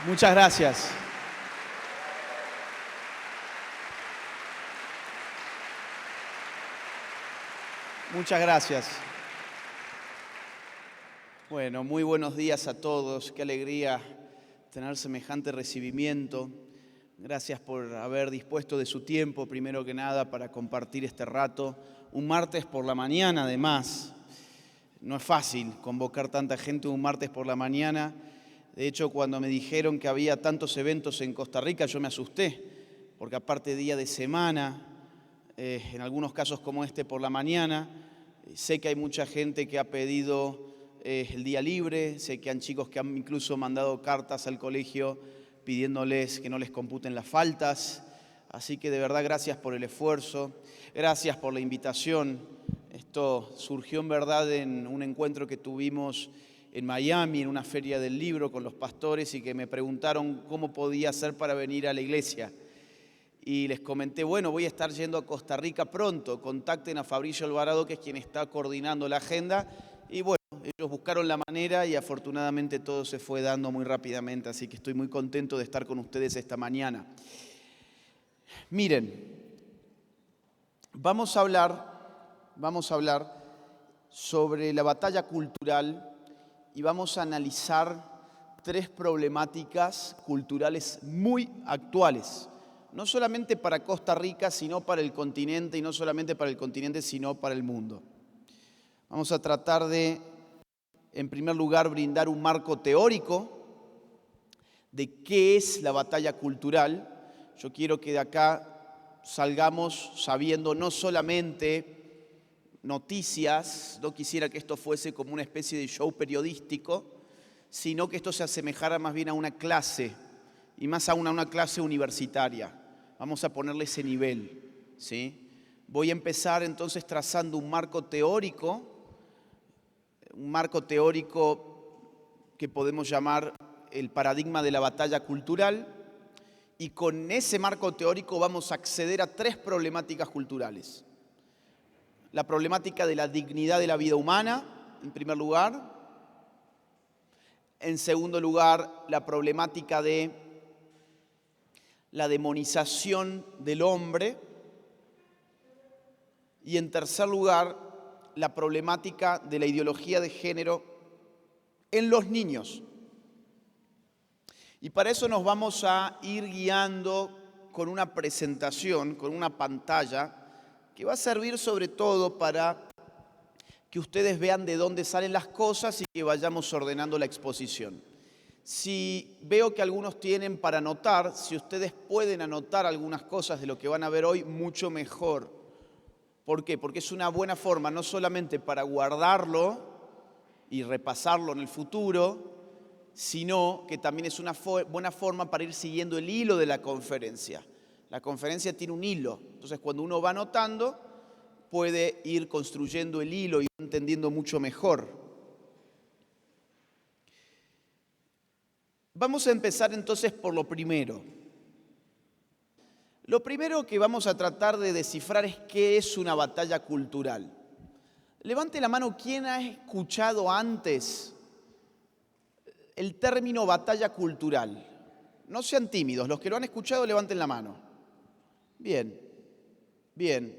Muchas gracias. Muchas gracias. Bueno, muy buenos días a todos. Qué alegría tener semejante recibimiento. Gracias por haber dispuesto de su tiempo, primero que nada, para compartir este rato. Un martes por la mañana, además. No es fácil convocar tanta gente un martes por la mañana. De hecho, cuando me dijeron que había tantos eventos en Costa Rica, yo me asusté, porque aparte día de semana, en algunos casos como este por la mañana, sé que hay mucha gente que ha pedido el día libre, sé que hay chicos que han incluso mandado cartas al colegio pidiéndoles que no les computen las faltas. Así que de verdad gracias por el esfuerzo, gracias por la invitación. Esto surgió en verdad en un encuentro que tuvimos en Miami, en una feria del libro con los pastores, y que me preguntaron cómo podía hacer para venir a la iglesia. Y les comenté, bueno, voy a estar yendo a Costa Rica pronto, contacten a Fabricio Alvarado, que es quien está coordinando la agenda. Y bueno, ellos buscaron la manera y afortunadamente todo se fue dando muy rápidamente, así que estoy muy contento de estar con ustedes esta mañana. Miren, vamos a hablar sobre la batalla cultural y vamos a analizar tres problemáticas culturales muy actuales, no solamente para Costa Rica, sino para el continente, y no solamente para el continente, sino para el mundo. Vamos a tratar de, en primer lugar, brindar un marco teórico de qué es la batalla cultural. Yo quiero que de acá salgamos sabiendo no solamente noticias, no quisiera que esto fuese como una especie de show periodístico, sino que esto se asemejara más bien a una clase, y más aún a una clase universitaria. Vamos a ponerle ese nivel, ¿sí? Voy a empezar entonces trazando un marco teórico que podemos llamar el paradigma de la batalla cultural, y con ese marco teórico vamos a acceder a tres problemáticas culturales. La problemática de la dignidad de la vida humana, en primer lugar. En segundo lugar, la problemática de la demonización del hombre. Y en tercer lugar, la problemática de la ideología de género en los niños. Y para eso nos vamos a ir guiando con una presentación, con una pantalla, que va a servir sobre todo para que ustedes vean de dónde salen las cosas y que vayamos ordenando la exposición. Si veo que algunos tienen para anotar, si ustedes pueden anotar algunas cosas de lo que van a ver hoy, mucho mejor. ¿Por qué? Porque es una buena forma, no solamente para guardarlo y repasarlo en el futuro, sino que también es una buena forma para ir siguiendo el hilo de la conferencia. La conferencia tiene un hilo, entonces cuando uno va anotando, puede ir construyendo el hilo y entendiendo mucho mejor. Vamos a empezar entonces por lo primero. Lo primero que vamos a tratar de descifrar es qué es una batalla cultural. Levante la mano quien ha escuchado antes el término batalla cultural. No sean tímidos, los que lo han escuchado levanten la mano. Bien,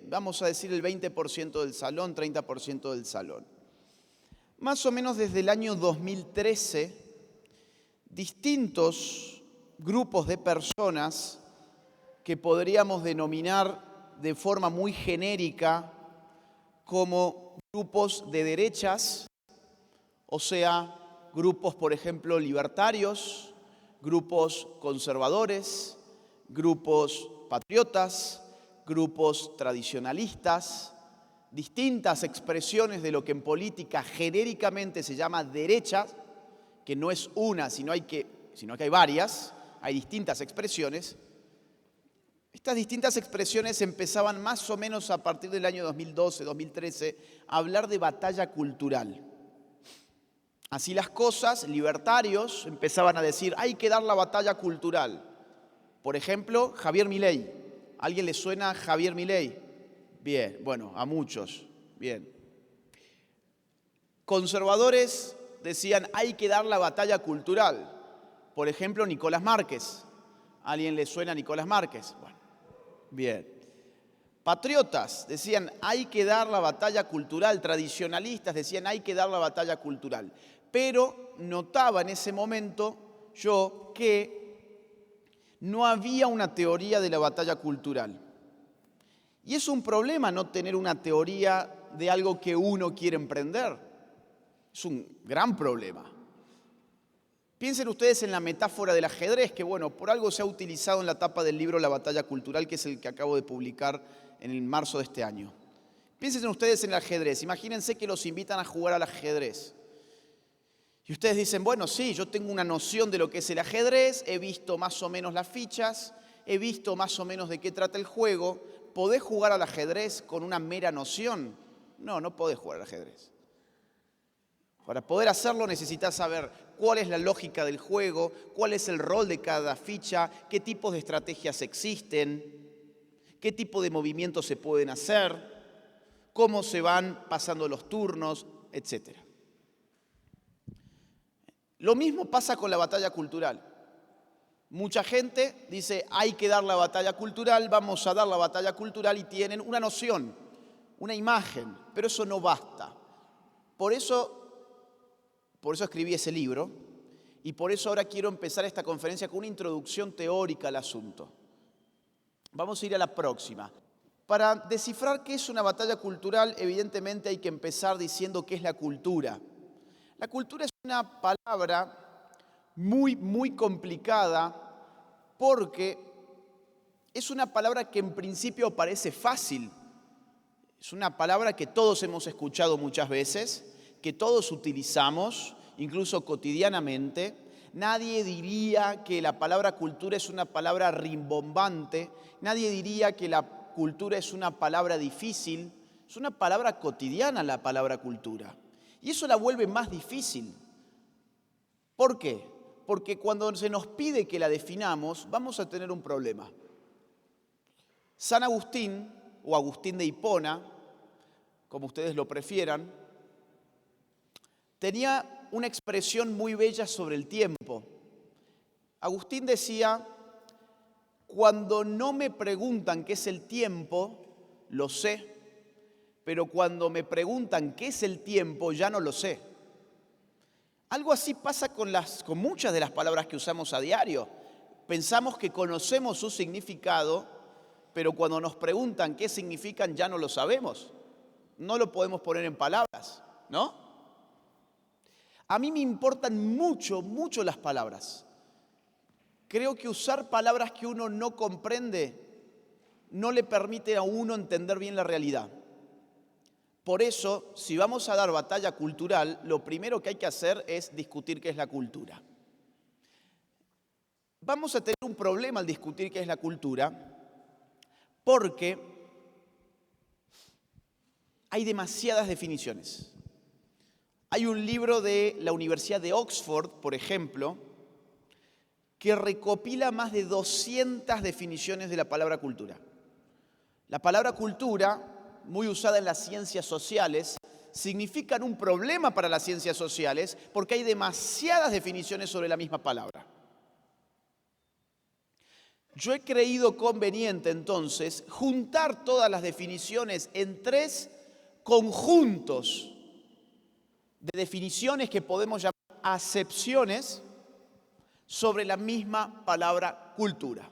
vamos a decir el 20% del salón, 30% del salón. Más o menos desde el año 2013, distintos grupos de personas que podríamos denominar de forma muy genérica como grupos de derechas, o sea, grupos, por ejemplo, libertarios, grupos conservadores, grupos patriotas, grupos tradicionalistas, distintas expresiones de lo que en política genéricamente se llama derecha, que no es una, sino que hay varias, hay distintas expresiones. Estas distintas expresiones empezaban más o menos a partir del año 2012, 2013, a hablar de batalla cultural. Así las cosas, libertarios empezaban a decir, hay que dar la batalla cultural. Por ejemplo, Javier Milei. ¿A alguien le suena Javier Milei? Bien, bueno, a muchos. Bien. Conservadores decían, hay que dar la batalla cultural. Por ejemplo, Nicolás Márquez. ¿A alguien le suena Nicolás Márquez? Bueno, bien. Patriotas decían, hay que dar la batalla cultural. Tradicionalistas decían, hay que dar la batalla cultural. Pero notaba en ese momento yo que no había una teoría de la batalla cultural. Y es un problema no tener una teoría de algo que uno quiere emprender. Es un gran problema. Piensen ustedes en la metáfora del ajedrez, que bueno, por algo se ha utilizado en la tapa del libro La batalla cultural, que es el que acabo de publicar en el marzo de este año. Piensen ustedes en el ajedrez. Imagínense que los invitan a jugar al ajedrez. Y ustedes dicen, bueno, sí, yo tengo una noción de lo que es el ajedrez, he visto más o menos las fichas, he visto más o menos de qué trata el juego. ¿Podés jugar al ajedrez con una mera noción? No, no podés jugar al ajedrez. Para poder hacerlo necesitas saber cuál es la lógica del juego, cuál es el rol de cada ficha, qué tipos de estrategias existen, qué tipo de movimientos se pueden hacer, cómo se van pasando los turnos, etc. Lo mismo pasa con la batalla cultural. Mucha gente dice, hay que dar la batalla cultural, vamos a dar la batalla cultural y tienen una noción, una imagen, pero eso no basta. Por eso escribí ese libro y por eso ahora quiero empezar esta conferencia con una introducción teórica al asunto. Vamos a ir a la próxima. Para descifrar qué es una batalla cultural, evidentemente hay que empezar diciendo qué es la cultura. La cultura es una palabra muy complicada porque es una palabra que en principio parece fácil. Es una palabra que todos hemos escuchado muchas veces, que todos utilizamos, incluso cotidianamente. Nadie diría que la palabra cultura es una palabra rimbombante, nadie diría que la cultura es una palabra difícil, es una palabra cotidiana la palabra cultura. Y eso la vuelve más difícil. ¿Por qué? Porque cuando se nos pide que la definamos, vamos a tener un problema. San Agustín, o Agustín de Hipona, como ustedes lo prefieran, tenía una expresión muy bella sobre el tiempo. Agustín decía, cuando no me preguntan qué es el tiempo, lo sé, pero cuando me preguntan qué es el tiempo, ya no lo sé. Algo así pasa con muchas de las palabras que usamos a diario. Pensamos que conocemos su significado, pero cuando nos preguntan qué significan, ya no lo sabemos. No lo podemos poner en palabras, ¿no? A mí me importan mucho las palabras. Creo que usar palabras que uno no comprende no le permite a uno entender bien la realidad. Por eso, si vamos a dar batalla cultural, lo primero que hay que hacer es discutir qué es la cultura. Vamos a tener un problema al discutir qué es la cultura, porque hay demasiadas definiciones. Hay un libro de la Universidad de Oxford, por ejemplo, que recopila más de 200 definiciones de la palabra cultura. La palabra cultura, muy usada en las ciencias sociales, significa un problema para las ciencias sociales porque hay demasiadas definiciones sobre la misma palabra. Yo he creído conveniente entonces juntar todas las definiciones en 3 conjuntos de definiciones que podemos llamar acepciones sobre la misma palabra cultura.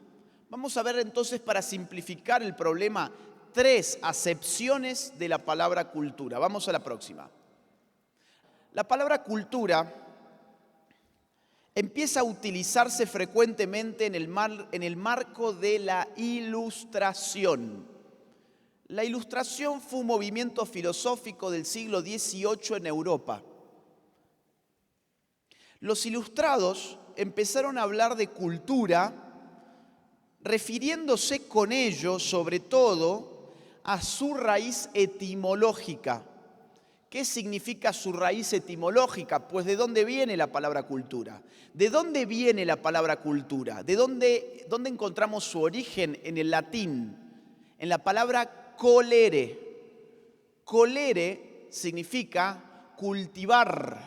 Vamos a ver entonces, para simplificar el problema, 3 acepciones de la palabra cultura. Vamos a la próxima. La palabra cultura empieza a utilizarse frecuentemente en el marco de la Ilustración. La Ilustración fue un movimiento filosófico del siglo XVIII en Europa. Los ilustrados empezaron a hablar de cultura, refiriéndose con ello, sobre todo, a su raíz etimológica. ¿Qué significa su raíz etimológica? Pues ¿de dónde viene la palabra cultura? ¿De dónde viene la palabra cultura? ¿De dónde encontramos su origen en el latín? En la palabra colere. Colere significa cultivar.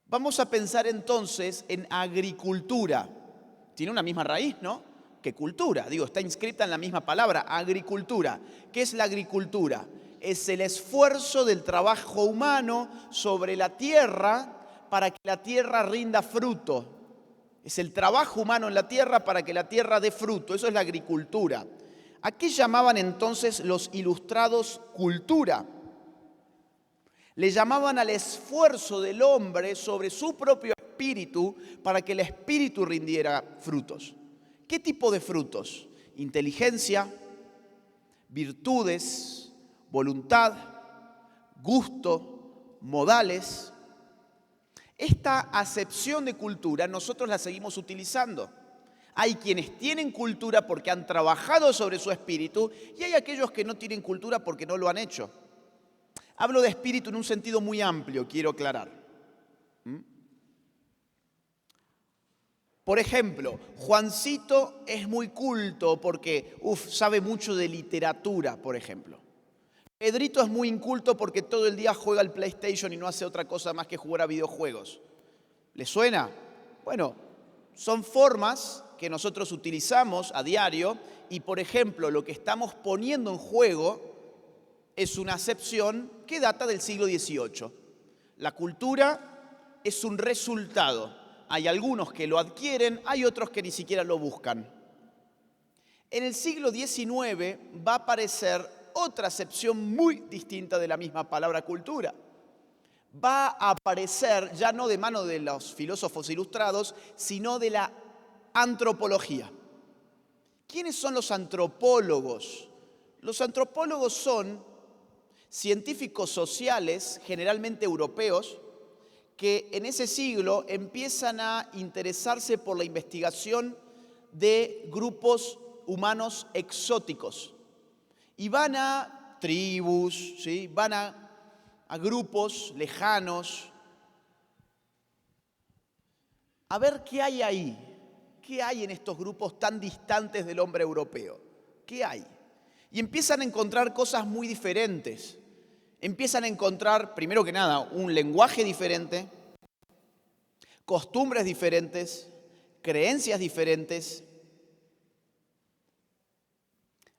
Vamos a pensar entonces en agricultura. Tiene una misma raíz, ¿no? Que cultura. Digo, está inscrita en la misma palabra, agricultura. ¿Qué es la agricultura? Es el esfuerzo del trabajo humano sobre la tierra para que la tierra rinda fruto. Es el trabajo humano en la tierra para que la tierra dé fruto. Eso es la agricultura. ¿A qué llamaban entonces los ilustrados cultura? Le llamaban al esfuerzo del hombre sobre su propio espíritu para que el espíritu rindiera frutos. ¿Qué tipo de frutos? Inteligencia, virtudes, voluntad, gusto, modales. Esta acepción de cultura nosotros la seguimos utilizando. Hay quienes tienen cultura porque han trabajado sobre su espíritu y hay aquellos que no tienen cultura porque no lo han hecho. Hablo de espíritu en un sentido muy amplio, quiero aclarar. Por ejemplo, Juancito es muy culto porque sabe mucho de literatura, por ejemplo. Pedrito es muy inculto porque todo el día juega al PlayStation y no hace otra cosa más que jugar a videojuegos. ¿Le suena? Bueno, son formas que nosotros utilizamos a diario y, por ejemplo, lo que estamos poniendo en juego es una acepción que data del siglo XVIII. La cultura es un resultado. Hay algunos que lo adquieren, hay otros que ni siquiera lo buscan. En el siglo XIX va a aparecer otra acepción muy distinta de la misma palabra cultura. Va a aparecer ya no de mano de los filósofos ilustrados, sino de la antropología. ¿Quiénes son los antropólogos? Los antropólogos son científicos sociales, generalmente europeos, que en ese siglo empiezan a interesarse por la investigación de grupos humanos exóticos. Y van a tribus, ¿sí? Van a grupos lejanos, a ver qué hay ahí, qué hay en estos grupos tan distantes del hombre europeo, qué hay. Y empiezan a encontrar cosas muy diferentes. Empiezan a encontrar, primero que nada, un lenguaje diferente, costumbres diferentes, creencias diferentes,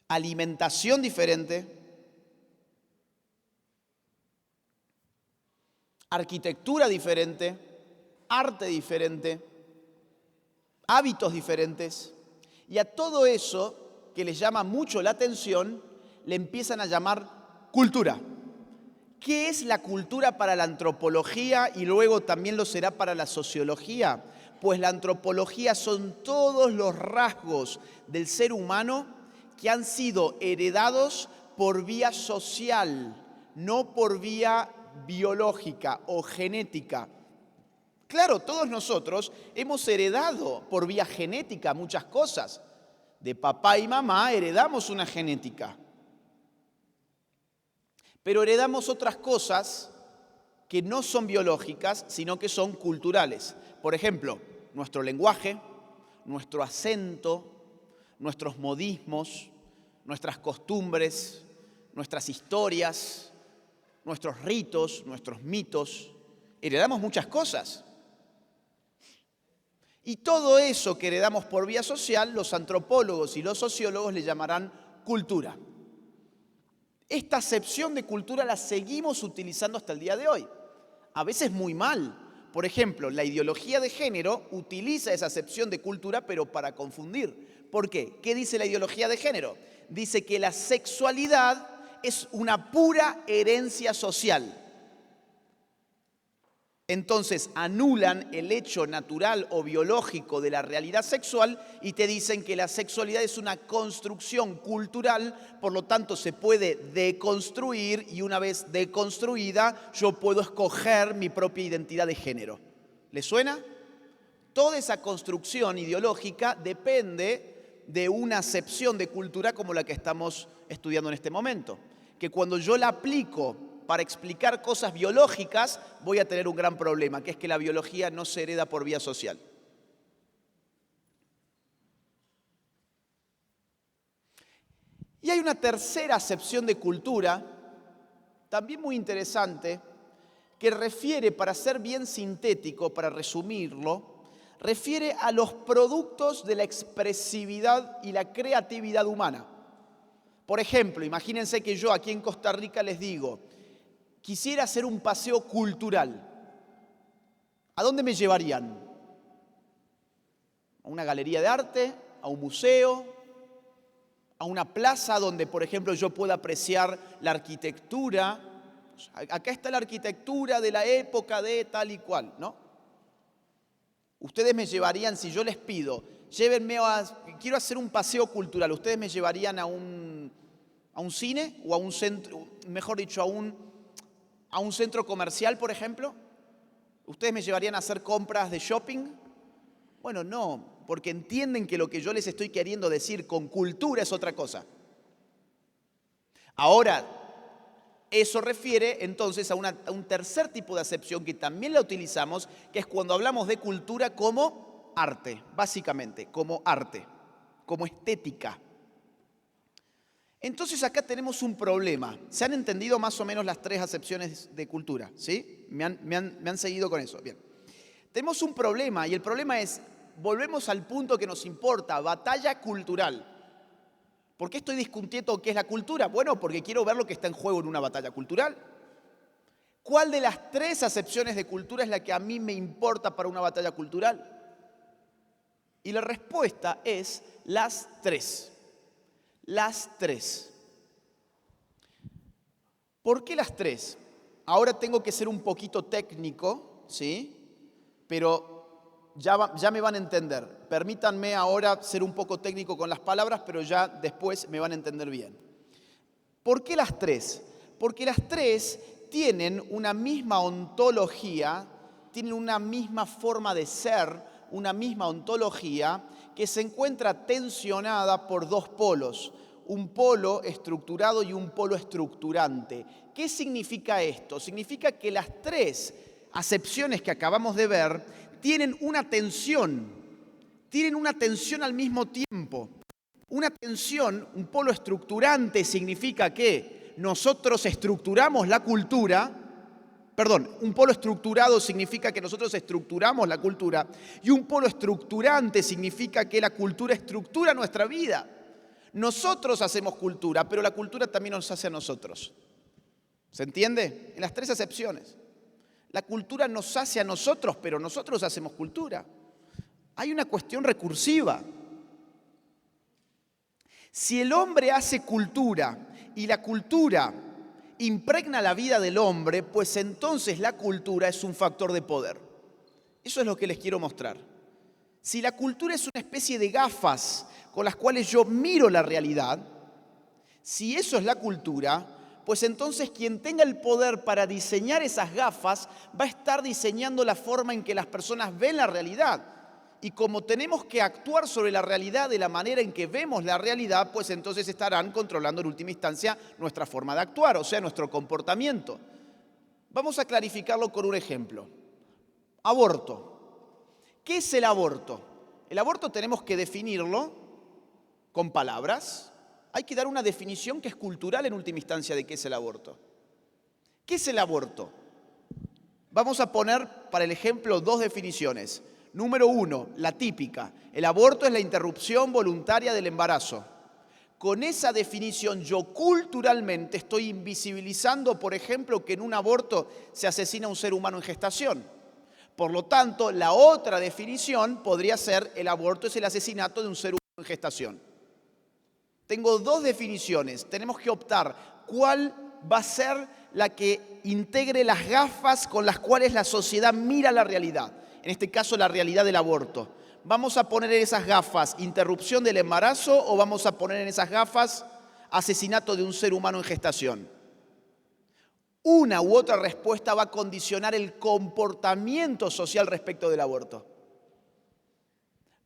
alimentación diferente, arquitectura diferente, arte diferente, hábitos diferentes. Y a todo eso que les llama mucho la atención, le empiezan a llamar cultura. ¿Qué es la cultura para la antropología y luego también lo será para la sociología? Pues la antropología son todos los rasgos del ser humano que han sido heredados por vía social, no por vía biológica o genética. Claro, todos nosotros hemos heredado por vía genética muchas cosas. De papá y mamá heredamos una genética. Pero heredamos otras cosas que no son biológicas, sino que son culturales. Por ejemplo, nuestro lenguaje, nuestro acento, nuestros modismos, nuestras costumbres, nuestras historias, nuestros ritos, nuestros mitos. Heredamos muchas cosas. Y todo eso que heredamos por vía social, los antropólogos y los sociólogos le llamarán cultura. Esta acepción de cultura la seguimos utilizando hasta el día de hoy. A veces muy mal. Por ejemplo, la ideología de género utiliza esa acepción de cultura, pero para confundir. ¿Por qué? ¿Qué dice la ideología de género? Dice que la sexualidad es una pura herencia social. Entonces anulan el hecho natural o biológico de la realidad sexual y te dicen que la sexualidad es una construcción cultural, por lo tanto se puede deconstruir y una vez deconstruida yo puedo escoger mi propia identidad de género. ¿Le suena? Toda esa construcción ideológica depende de una acepción de cultura como la que estamos estudiando en este momento, que cuando yo la aplico para explicar cosas biológicas, voy a tener un gran problema, que es que la biología no se hereda por vía social. Y hay una tercera acepción de cultura, también muy interesante, que refiere, para ser bien sintético, para resumirlo, refiere a los productos de la expresividad y la creatividad humana. Por ejemplo, imagínense que yo aquí en Costa Rica les digo, quisiera hacer un paseo cultural. ¿A dónde me llevarían? ¿A una galería de arte? ¿A un museo? ¿A una plaza donde, por ejemplo, yo pueda apreciar la arquitectura? Acá está la arquitectura de la época de tal y cual, ¿no? Ustedes me llevarían, si yo les pido, quiero hacer un paseo cultural, ¿ustedes me llevarían a un cine o a un centro, mejor dicho, a un centro comercial, por ejemplo? ¿Ustedes me llevarían a hacer compras de shopping? Bueno, no, porque entienden que lo que yo les estoy queriendo decir con cultura es otra cosa. Ahora, eso refiere entonces a un tercer tipo de acepción que también la utilizamos, que es cuando hablamos de cultura como arte, básicamente, como arte, como estética. Entonces acá tenemos un problema. ¿Se han entendido más o menos las tres acepciones de cultura? ¿Sí? ¿Me han seguido con eso? Bien. Tenemos un problema y el problema es, volvemos al punto que nos importa, batalla cultural. ¿Por qué estoy discutiendo qué es la cultura? Bueno, porque quiero ver lo que está en juego en una batalla cultural. ¿Cuál de las tres acepciones de cultura es la que a mí me importa para una batalla cultural? Y la respuesta es las tres. Las tres. ¿Por qué las tres? Ahora tengo que ser un poquito técnico, ¿sí? Pero ya me van a entender. Permítanme ahora ser un poco técnico con las palabras, pero ya después me van a entender bien. ¿Por qué las tres? Porque las tres tienen una misma ontología, tienen una misma forma de ser, una misma ontología que se encuentra tensionada por dos polos, un polo estructurado y un polo estructurante. ¿Qué significa esto? Significa que las tres acepciones que acabamos de ver tienen una tensión al mismo tiempo. Una tensión, un polo estructurante significa que nosotros estructuramos la cultura, un polo estructurado significa que nosotros estructuramos la cultura y un polo estructurante significa que la cultura estructura nuestra vida. Nosotros hacemos cultura, pero la cultura también nos hace a nosotros. ¿Se entiende? En las tres acepciones. La cultura nos hace a nosotros, pero nosotros hacemos cultura. Hay una cuestión recursiva. Si el hombre hace cultura y la cultura impregna la vida del hombre, pues entonces la cultura es un factor de poder. Eso es lo que les quiero mostrar. Si la cultura es una especie de gafas con las cuales yo miro la realidad, si eso es la cultura, pues entonces quien tenga el poder para diseñar esas gafas va a estar diseñando la forma en que las personas ven la realidad. Y como tenemos que actuar sobre la realidad de la manera en que vemos la realidad, pues entonces estarán controlando en última instancia nuestra forma de actuar, o sea, nuestro comportamiento. Vamos a clarificarlo con un ejemplo. Aborto. ¿Qué es el aborto? El aborto tenemos que definirlo con palabras. Hay que dar una definición que es cultural en última instancia de qué es el aborto. ¿Qué es el aborto? Vamos a poner para el ejemplo dos definiciones. Número 1, la típica. El aborto es la interrupción voluntaria del embarazo. Con esa definición yo culturalmente estoy invisibilizando, por ejemplo, que en un aborto se asesina a un ser humano en gestación. Por lo tanto, la otra definición podría ser el aborto es el asesinato de un ser humano en gestación. Tengo dos definiciones, tenemos que optar cuál va a ser la que integre las gafas con las cuales la sociedad mira la realidad. En este caso, la realidad del aborto. ¿Vamos a poner en esas gafas interrupción del embarazo o vamos a poner en esas gafas asesinato de un ser humano en gestación? Una u otra respuesta va a condicionar el comportamiento social respecto del aborto.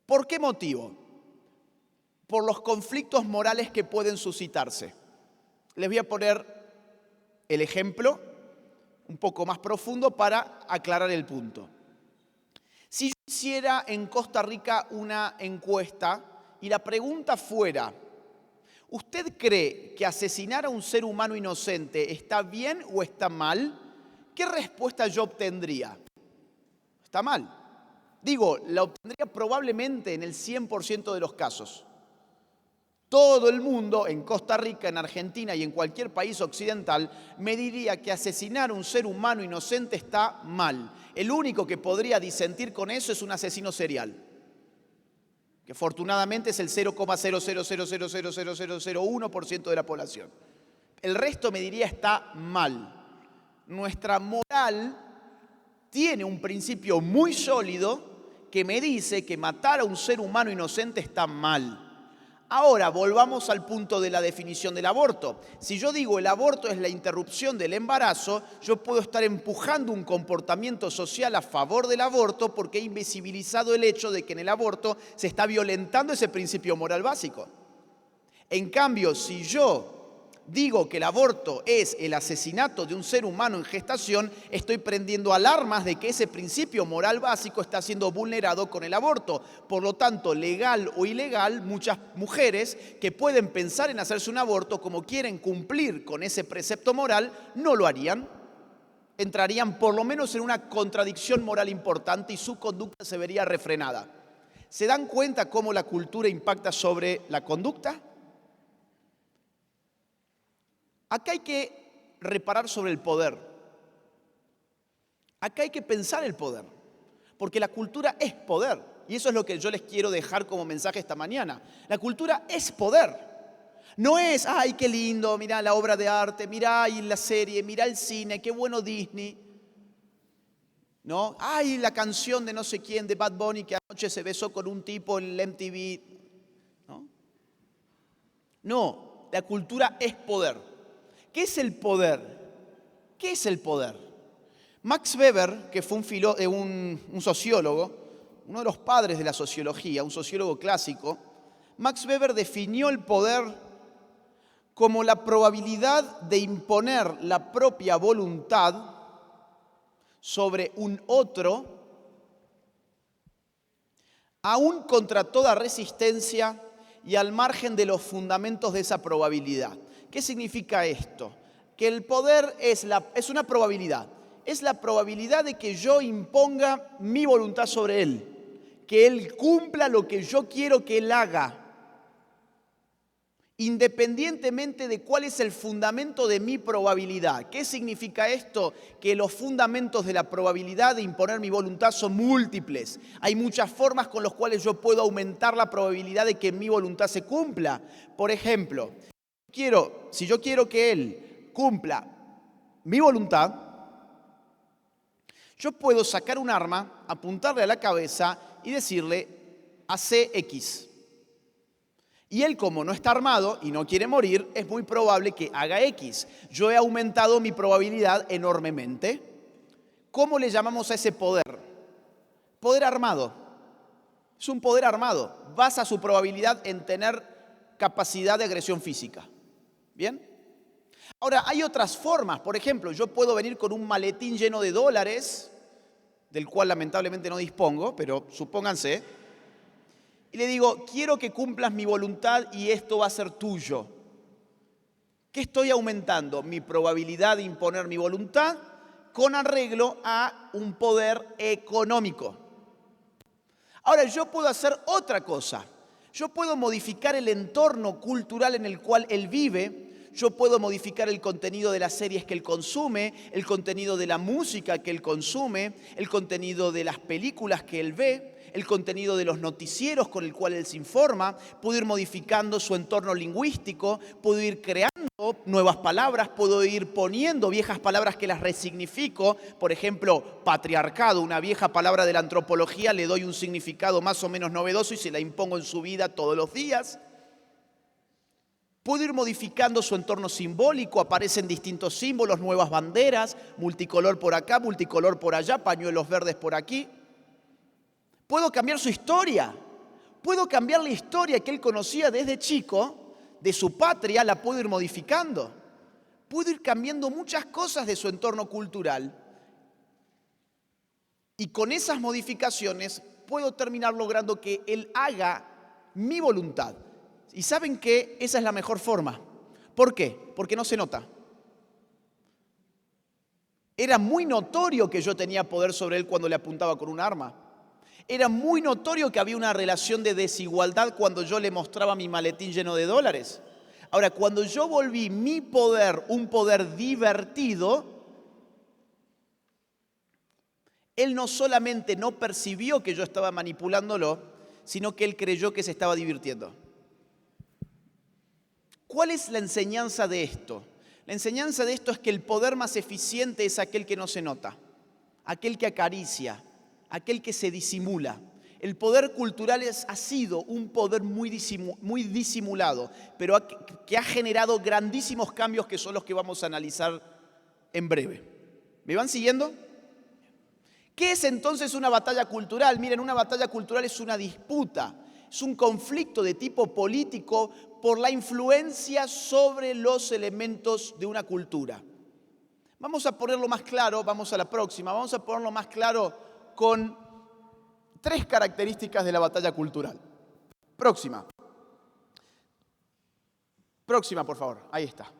¿Por qué motivo? Por los conflictos morales que pueden suscitarse. Les voy a poner el ejemplo un poco más profundo para aclarar el punto. Si yo hiciera en Costa Rica una encuesta y la pregunta fuera, ¿usted cree que asesinar a un ser humano inocente está bien o está mal? ¿qué respuesta yo obtendría? Está mal. Digo, la obtendría probablemente en el 100% de los casos. Todo el mundo, en Costa Rica, en Argentina y en cualquier país occidental, me diría que asesinar a un ser humano inocente está mal. El único que podría disentir con eso es un asesino serial, que afortunadamente es el 0,000000001% de la población. El resto me diría está mal. Nuestra moral tiene un principio muy sólido que me dice que matar a un ser humano inocente está mal. Ahora, volvamos al punto de la definición del aborto. Si yo digo el aborto es la interrupción del embarazo, yo puedo estar empujando un comportamiento social a favor del aborto porque he invisibilizado el hecho de que en el aborto se está violentando ese principio moral básico. En cambio, si yo digo que el aborto es el asesinato de un ser humano en gestación, estoy prendiendo alarmas de que ese principio moral básico está siendo vulnerado con el aborto. Por lo tanto, legal o ilegal, muchas mujeres que pueden pensar en hacerse un aborto, como quieren cumplir con ese precepto moral, no lo harían. Entrarían por lo menos en una contradicción moral importante y su conducta se vería refrenada. ¿Se dan cuenta cómo la cultura impacta sobre la conducta? Acá hay que reparar sobre el poder. Acá hay que pensar el poder, porque la cultura es poder. Y eso es lo que yo les quiero dejar como mensaje esta mañana. La cultura es poder. No es, ay, qué lindo, mirá la obra de arte, mirá la serie, mirá el cine, qué bueno Disney. ¿No? Ay, la canción de no sé quién, de Bad Bunny, que anoche se besó con un tipo en el MTV. No, la cultura es poder. ¿Qué es el poder? ¿Qué es el poder? Max Weber, que fue un sociólogo, uno de los padres de la sociología, un sociólogo clásico, Max Weber definió el poder como la probabilidad de imponer la propia voluntad sobre un otro, aún contra toda resistencia y al margen de los fundamentos de esa probabilidad. ¿Qué significa esto? Que el poder es una probabilidad. Es la probabilidad de que yo imponga mi voluntad sobre él, que él cumpla lo que yo quiero que él haga, independientemente de cuál es el fundamento de mi probabilidad. ¿Qué significa esto? Que los fundamentos de la probabilidad de imponer mi voluntad son múltiples. Hay muchas formas con las cuales yo puedo aumentar la probabilidad de que mi voluntad se cumpla. Por ejemplo, si yo quiero que él cumpla mi voluntad, yo puedo sacar un arma, apuntarle a la cabeza y decirle, hace X. Y él, como no está armado y no quiere morir, es muy probable que haga X. Yo he aumentado mi probabilidad enormemente. ¿Cómo le llamamos a ese poder? Poder armado. Es un poder armado. Basa su probabilidad en tener capacidad de agresión física. ¿Bien? Ahora, hay otras formas. Por ejemplo, yo puedo venir con un maletín lleno de dólares, del cual lamentablemente no dispongo, pero supónganse, y le digo, quiero que cumplas mi voluntad y esto va a ser tuyo. ¿Qué estoy aumentando? Mi probabilidad de imponer mi voluntad con arreglo a un poder económico. Ahora, yo puedo hacer otra cosa. Yo puedo modificar el entorno cultural en el cual él vive. Yo puedo modificar el contenido de las series que él consume, el contenido de la música que él consume, el contenido de las películas que él ve, el contenido de los noticieros con el cual él se informa. Puedo ir modificando su entorno lingüístico, puedo ir creando nuevas palabras, puedo ir poniendo viejas palabras que las resignifico. Por ejemplo, patriarcado, una vieja palabra de la antropología, le doy un significado más o menos novedoso y se la impongo en su vida todos los días. Puedo ir modificando su entorno simbólico, aparecen distintos símbolos, nuevas banderas, multicolor por acá, multicolor por allá, pañuelos verdes por aquí. Puedo cambiar su historia, puedo cambiar la historia que él conocía desde chico, de su patria, la puedo ir modificando. Puedo ir cambiando muchas cosas de su entorno cultural y con esas modificaciones puedo terminar logrando que él haga mi voluntad. ¿Y saben qué? Esa es la mejor forma. ¿Por qué? Porque no se nota. Era muy notorio que yo tenía poder sobre él cuando le apuntaba con un arma. Era muy notorio que había una relación de desigualdad cuando yo le mostraba mi maletín lleno de dólares. Ahora, cuando yo volví mi poder un poder divertido, él no solamente no percibió que yo estaba manipulándolo, sino que él creyó que se estaba divirtiendo. ¿Cuál es la enseñanza de esto? La enseñanza de esto es que el poder más eficiente es aquel que no se nota, aquel que acaricia, aquel que se disimula. El poder cultural ha sido un poder muy disimulado, pero que ha generado grandísimos cambios que son los que vamos a analizar en breve. ¿Me van siguiendo? ¿Qué es entonces una batalla cultural? Miren, una batalla cultural es una disputa, es un conflicto de tipo político por la influencia sobre los elementos de una cultura. Vamos a ponerlo más claro, vamos a la próxima, vamos a ponerlo más claro con 3 características de la batalla cultural. Próxima. Próxima, por favor, ahí está.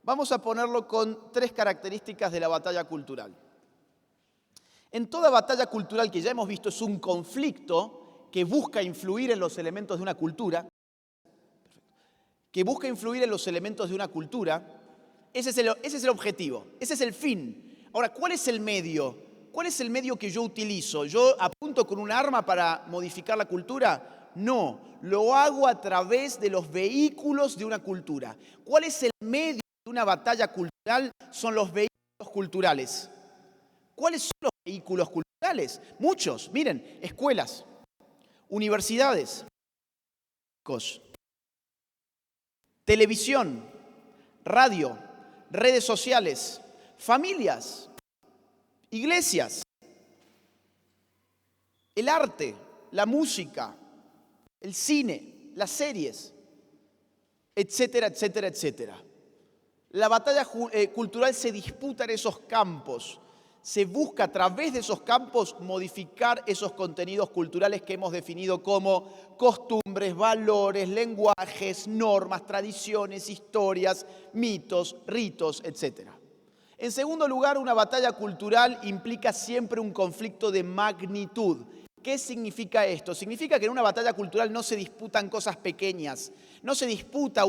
Vamos a ponerlo con 3 características de la batalla cultural. En toda batalla cultural que ya hemos visto es un conflicto que busca influir en los elementos de una cultura, ese es el objetivo, ese es el fin. Ahora, ¿cuál es el medio? ¿Cuál es el medio que yo utilizo? ¿Yo apunto con un arma para modificar la cultura? No, lo hago a través de los vehículos de una cultura. ¿Cuál es el medio de una batalla cultural? Son los vehículos culturales. ¿Cuáles son los vehículos culturales? Muchos, miren, escuelas, universidades, televisión, radio, redes sociales, familias, iglesias, el arte, la música, el cine, las series, etcétera, etcétera, etcétera. La batalla cultural se disputa en esos campos. Se busca a través de esos campos modificar esos contenidos culturales que hemos definido como costumbres, valores, lenguajes, normas, tradiciones, historias, mitos, ritos, etc. En segundo lugar, una batalla cultural implica siempre un conflicto de magnitud. ¿Qué significa esto? Significa que en una batalla cultural no se disputan cosas pequeñas, no se disputa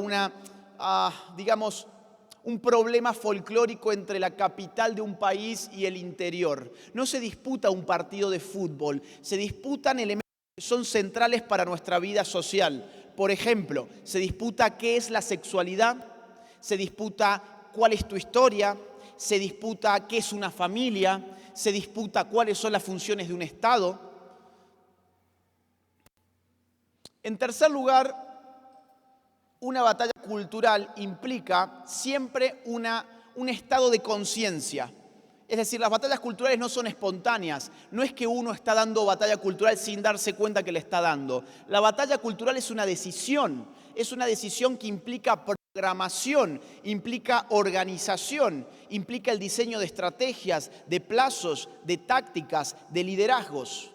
un problema folclórico entre la capital de un país y el interior. No se disputa un partido de fútbol, se disputan elementos que son centrales para nuestra vida social. Por ejemplo, se disputa qué es la sexualidad, se disputa cuál es tu historia, se disputa qué es una familia, se disputa cuáles son las funciones de un Estado. En tercer lugar, una batalla cultural implica siempre un estado de conciencia. Es decir, las batallas culturales no son espontáneas. No es que uno está dando batalla cultural sin darse cuenta que le está dando. La batalla cultural es una decisión que implica programación, implica organización, implica el diseño de estrategias, de plazos, de tácticas, de liderazgos.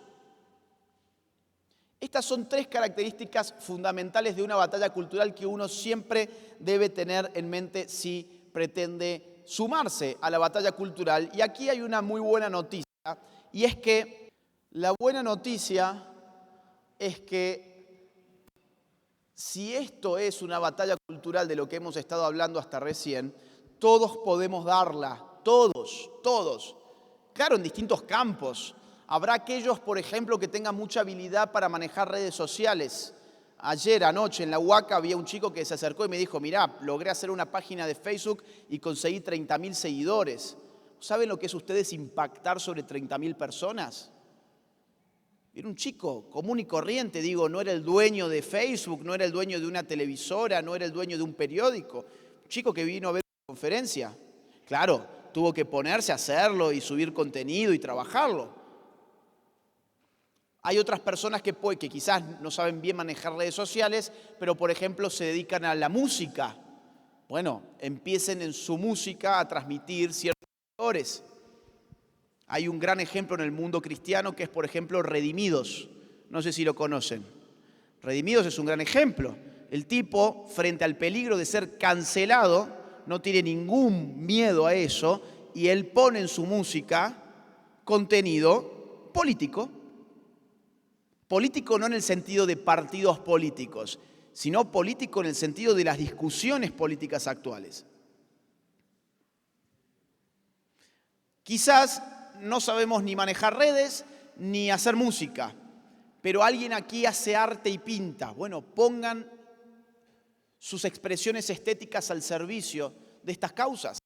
Estas son 3 características fundamentales de una batalla cultural que uno siempre debe tener en mente si pretende sumarse a la batalla cultural. Y aquí hay una muy buena noticia, y es que la buena noticia es que si esto es una batalla cultural de lo que hemos estado hablando hasta recién, todos podemos darla, todos. Claro, en distintos campos. Habrá aquellos, por ejemplo, que tengan mucha habilidad para manejar redes sociales. Anoche, en la UACA había un chico que se acercó y me dijo, mirá, logré hacer una página de Facebook y conseguí 30.000 seguidores. ¿Saben lo que es ustedes impactar sobre 30.000 personas? Era un chico común y corriente, no era el dueño de Facebook, no era el dueño de una televisora, no era el dueño de un periódico. Un chico que vino a ver una conferencia. Claro, tuvo que ponerse a hacerlo y subir contenido y trabajarlo. Hay otras personas que quizás no saben bien manejar redes sociales, pero por ejemplo se dedican a la música. Bueno, empiecen en su música a transmitir ciertos valores. Hay un gran ejemplo en el mundo cristiano que es, por ejemplo, Redimidos. No sé si lo conocen. Redimidos es un gran ejemplo. El tipo, frente al peligro de ser cancelado, no tiene ningún miedo a eso y él pone en su música contenido político. Político no en el sentido de partidos políticos, sino político en el sentido de las discusiones políticas actuales. Quizás no sabemos ni manejar redes ni hacer música, pero alguien aquí hace arte y pinta. Bueno, pongan sus expresiones estéticas al servicio de estas causas.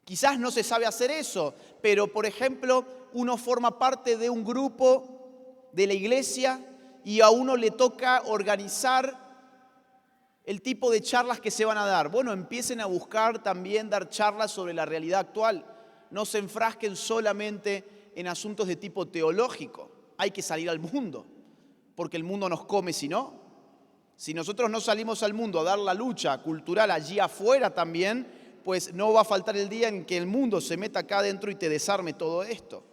Quizás no se sabe hacer eso, pero por ejemplo, uno forma parte de un grupo de la iglesia y a uno le toca organizar el tipo de charlas que se van a dar. Bueno, empiecen a buscar también dar charlas sobre la realidad actual. No se enfrasquen solamente en asuntos de tipo teológico. Hay que salir al mundo, porque el mundo nos come si no. Si nosotros no salimos al mundo a dar la lucha cultural allí afuera también, pues no va a faltar el día en que el mundo se meta acá adentro y te desarme todo esto.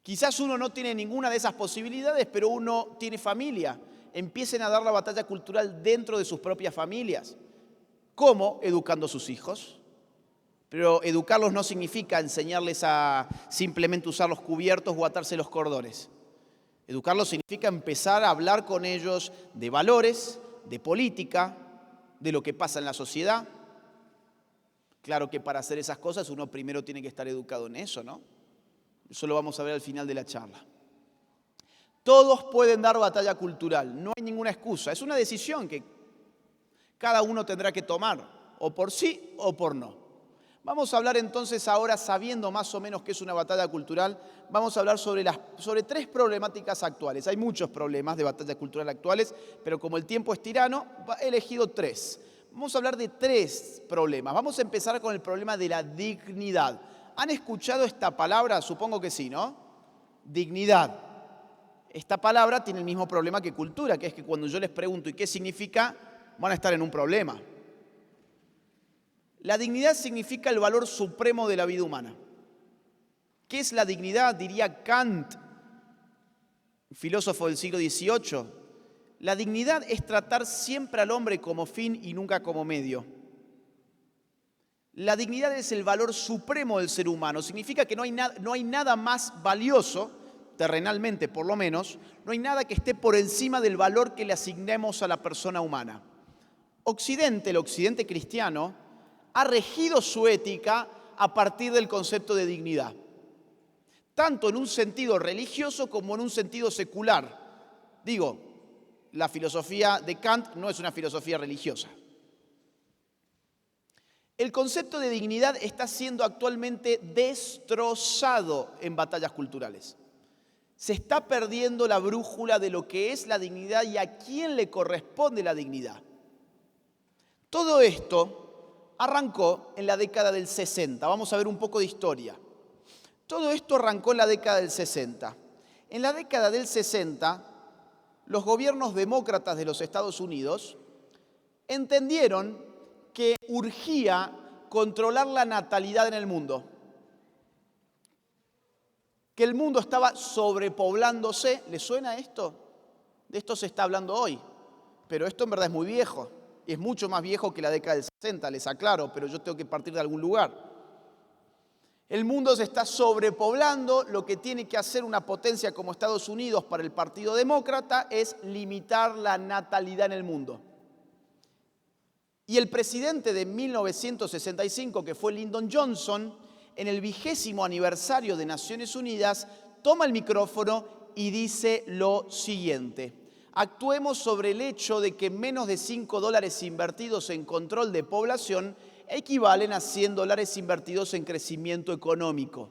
Quizás uno no tiene ninguna de esas posibilidades, pero uno tiene familia. Empiecen a dar la batalla cultural dentro de sus propias familias. ¿Cómo? Educando a sus hijos. Pero educarlos no significa enseñarles a simplemente usar los cubiertos o atarse los cordones. Educarlos significa empezar a hablar con ellos de valores, de política, de lo que pasa en la sociedad. Claro que para hacer esas cosas uno primero tiene que estar educado en eso, ¿no? Eso lo vamos a ver al final de la charla. Todos pueden dar batalla cultural, no hay ninguna excusa. Es una decisión que cada uno tendrá que tomar, o por sí o por no. Vamos a hablar entonces ahora, sabiendo más o menos qué es una batalla cultural, vamos a hablar sobre tres problemáticas actuales. Hay muchos problemas de batalla cultural actuales, pero como el tiempo es tirano, he elegido tres. Vamos a hablar de tres problemas. Vamos a empezar con el problema de la dignidad. ¿Han escuchado esta palabra? Supongo que sí, ¿no? Dignidad. Esta palabra tiene el mismo problema que cultura, que es que cuando yo les pregunto ¿y qué significa? Van a estar en un problema. La dignidad significa el valor supremo de la vida humana. ¿Qué es la dignidad? Diría Kant, filósofo del siglo XVIII. La dignidad es tratar siempre al hombre como fin y nunca como medio. La dignidad es el valor supremo del ser humano. Significa que no hay nada más valioso, terrenalmente por lo menos, no hay nada que esté por encima del valor que le asignemos a la persona humana. El occidente cristiano, ha regido su ética a partir del concepto de dignidad, tanto en un sentido religioso como en un sentido secular. Digo, la filosofía de Kant no es una filosofía religiosa. El concepto de dignidad está siendo actualmente destrozado en batallas culturales. Se está perdiendo la brújula de lo que es la dignidad y a quién le corresponde la dignidad. Todo esto arrancó en la década del 60. Vamos a ver un poco de historia. Todo esto arrancó en la década del 60. En la década del 60, los gobiernos demócratas de los Estados Unidos entendieron que urgía controlar la natalidad en el mundo, que el mundo estaba sobrepoblándose. ¿Les suena esto? De esto se está hablando hoy, pero esto en verdad es muy viejo, es mucho más viejo que la década del 60, les aclaro, pero yo tengo que partir de algún lugar. El mundo se está sobrepoblando, lo que tiene que hacer una potencia como Estados Unidos para el Partido Demócrata es limitar la natalidad en el mundo. Y el presidente de 1965, que fue Lyndon Johnson, en el 20º aniversario de Naciones Unidas, toma el micrófono y dice lo siguiente: actuemos sobre el hecho de que menos de $5 invertidos en control de población equivalen a $100 invertidos en crecimiento económico.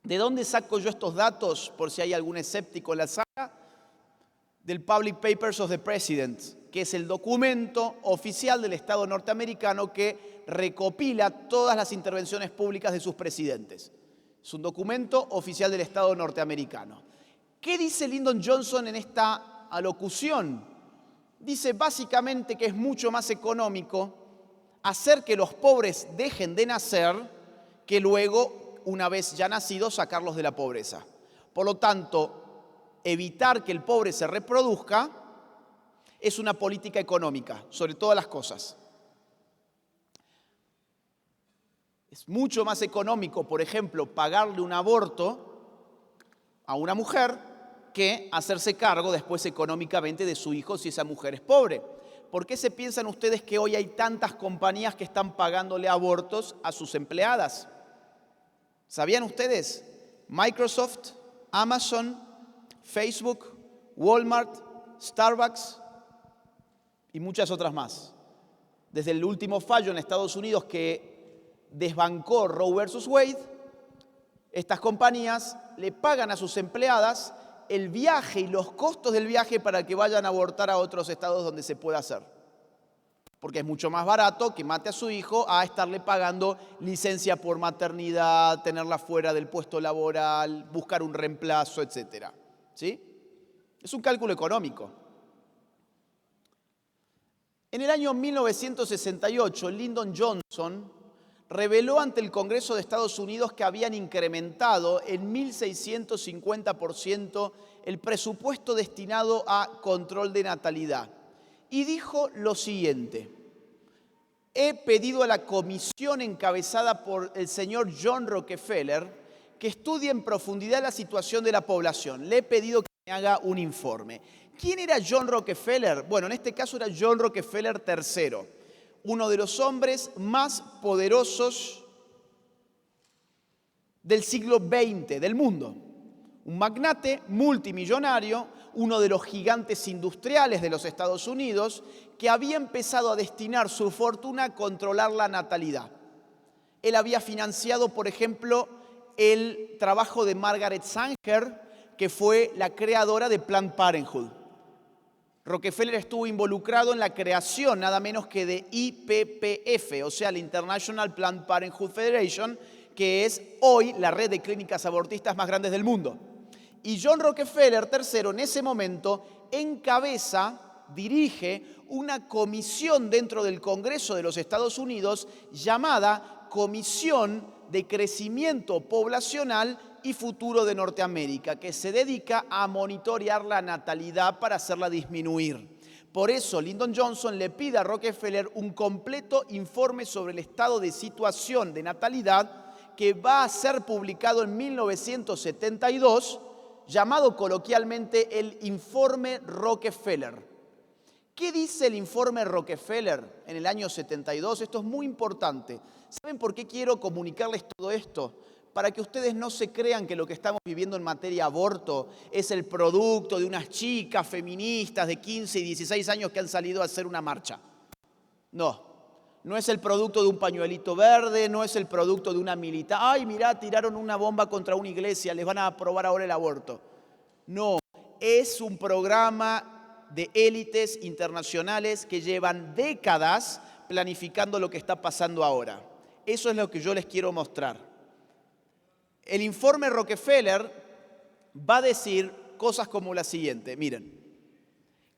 ¿De dónde saco yo estos datos, por si hay algún escéptico en la sala? Del Public Papers of the President, que es el documento oficial del Estado norteamericano que recopila todas las intervenciones públicas de sus presidentes. Es un documento oficial del Estado norteamericano. ¿Qué dice Lyndon Johnson en esta alocución? Dice básicamente que es mucho más económico hacer que los pobres dejen de nacer que luego, una vez ya nacidos, sacarlos de la pobreza. Por lo tanto, evitar que el pobre se reproduzca es una política económica, sobre todas las cosas. Es mucho más económico, por ejemplo, pagarle un aborto a una mujer que hacerse cargo después económicamente de su hijo si esa mujer es pobre. ¿Por qué se piensan ustedes que hoy hay tantas compañías que están pagándole abortos a sus empleadas? ¿Sabían ustedes? Microsoft, Amazon, Facebook, Walmart, Starbucks y muchas otras más. Desde el último fallo en Estados Unidos que desbancó Roe versus Wade, estas compañías le pagan a sus empleadas el viaje y los costos del viaje para que vayan a abortar a otros estados donde se pueda hacer. Porque es mucho más barato que mate a su hijo a estarle pagando licencia por maternidad, tenerla fuera del puesto laboral, buscar un reemplazo, etc. ¿Sí? Es un cálculo económico. En el año 1968, Lyndon Johnson reveló ante el Congreso de Estados Unidos que habían incrementado en 1.650% el presupuesto destinado a control de natalidad. Y dijo lo siguiente: he pedido a la comisión encabezada por el señor John Rockefeller que estudie en profundidad la situación de la población. Le he pedido que me haga un informe. ¿Quién era John Rockefeller? Bueno, en este caso era John Rockefeller III, uno de los hombres más poderosos del siglo XX, del mundo. Un magnate multimillonario, uno de los gigantes industriales de los Estados Unidos, que había empezado a destinar su fortuna a controlar la natalidad. Él había financiado, por ejemplo, el trabajo de Margaret Sanger, que fue la creadora de Planned Parenthood. Rockefeller estuvo involucrado en la creación nada menos que de IPPF, o sea, la International Planned Parenthood Federation, que es hoy la red de clínicas abortistas más grandes del mundo. Y John Rockefeller III en ese momento dirige una comisión dentro del Congreso de los Estados Unidos llamada Comisión de Crecimiento Poblacional y Futuro de Norteamérica, que se dedica a monitorear la natalidad para hacerla disminuir. Por eso Lyndon Johnson le pide a Rockefeller un completo informe sobre el estado de situación de natalidad que va a ser publicado en 1972, llamado coloquialmente el Informe Rockefeller. ¿Qué dice el Informe Rockefeller en el año 72? Esto es muy importante. ¿Saben por qué quiero comunicarles todo esto? Para que ustedes no se crean que lo que estamos viviendo en materia de aborto es el producto de unas chicas feministas de 15 y 16 años que han salido a hacer una marcha. No, no es el producto de un pañuelito verde, no es el producto de una militar. ¡Ay, mirá, tiraron una bomba contra una iglesia, les van a aprobar ahora el aborto! No, es un programa de élites internacionales que llevan décadas planificando lo que está pasando ahora. Eso es lo que yo les quiero mostrar. El informe Rockefeller va a decir cosas como la siguiente. Miren,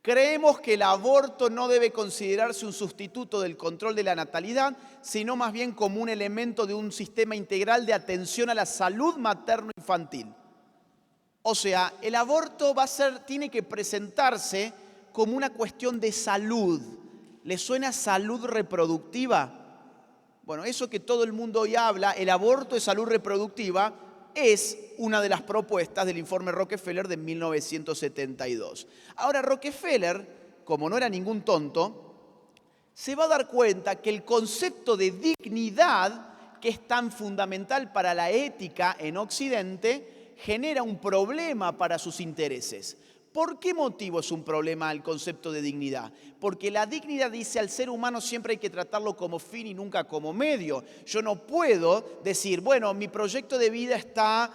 creemos que el aborto no debe considerarse un sustituto del control de la natalidad, sino más bien como un elemento de un sistema integral de atención a la salud materno-infantil. O sea, el aborto tiene que presentarse como una cuestión de salud. ¿Les suena salud reproductiva? Bueno, eso que todo el mundo hoy habla, el aborto de salud reproductiva, es una de las propuestas del informe Rockefeller de 1972. Ahora, Rockefeller, como no era ningún tonto, se va a dar cuenta que el concepto de dignidad, que es tan fundamental para la ética en Occidente, genera un problema para sus intereses. ¿Por qué motivo es un problema el concepto de dignidad? Porque la dignidad dice al ser humano siempre hay que tratarlo como fin y nunca como medio. Yo no puedo decir, bueno, mi proyecto de vida está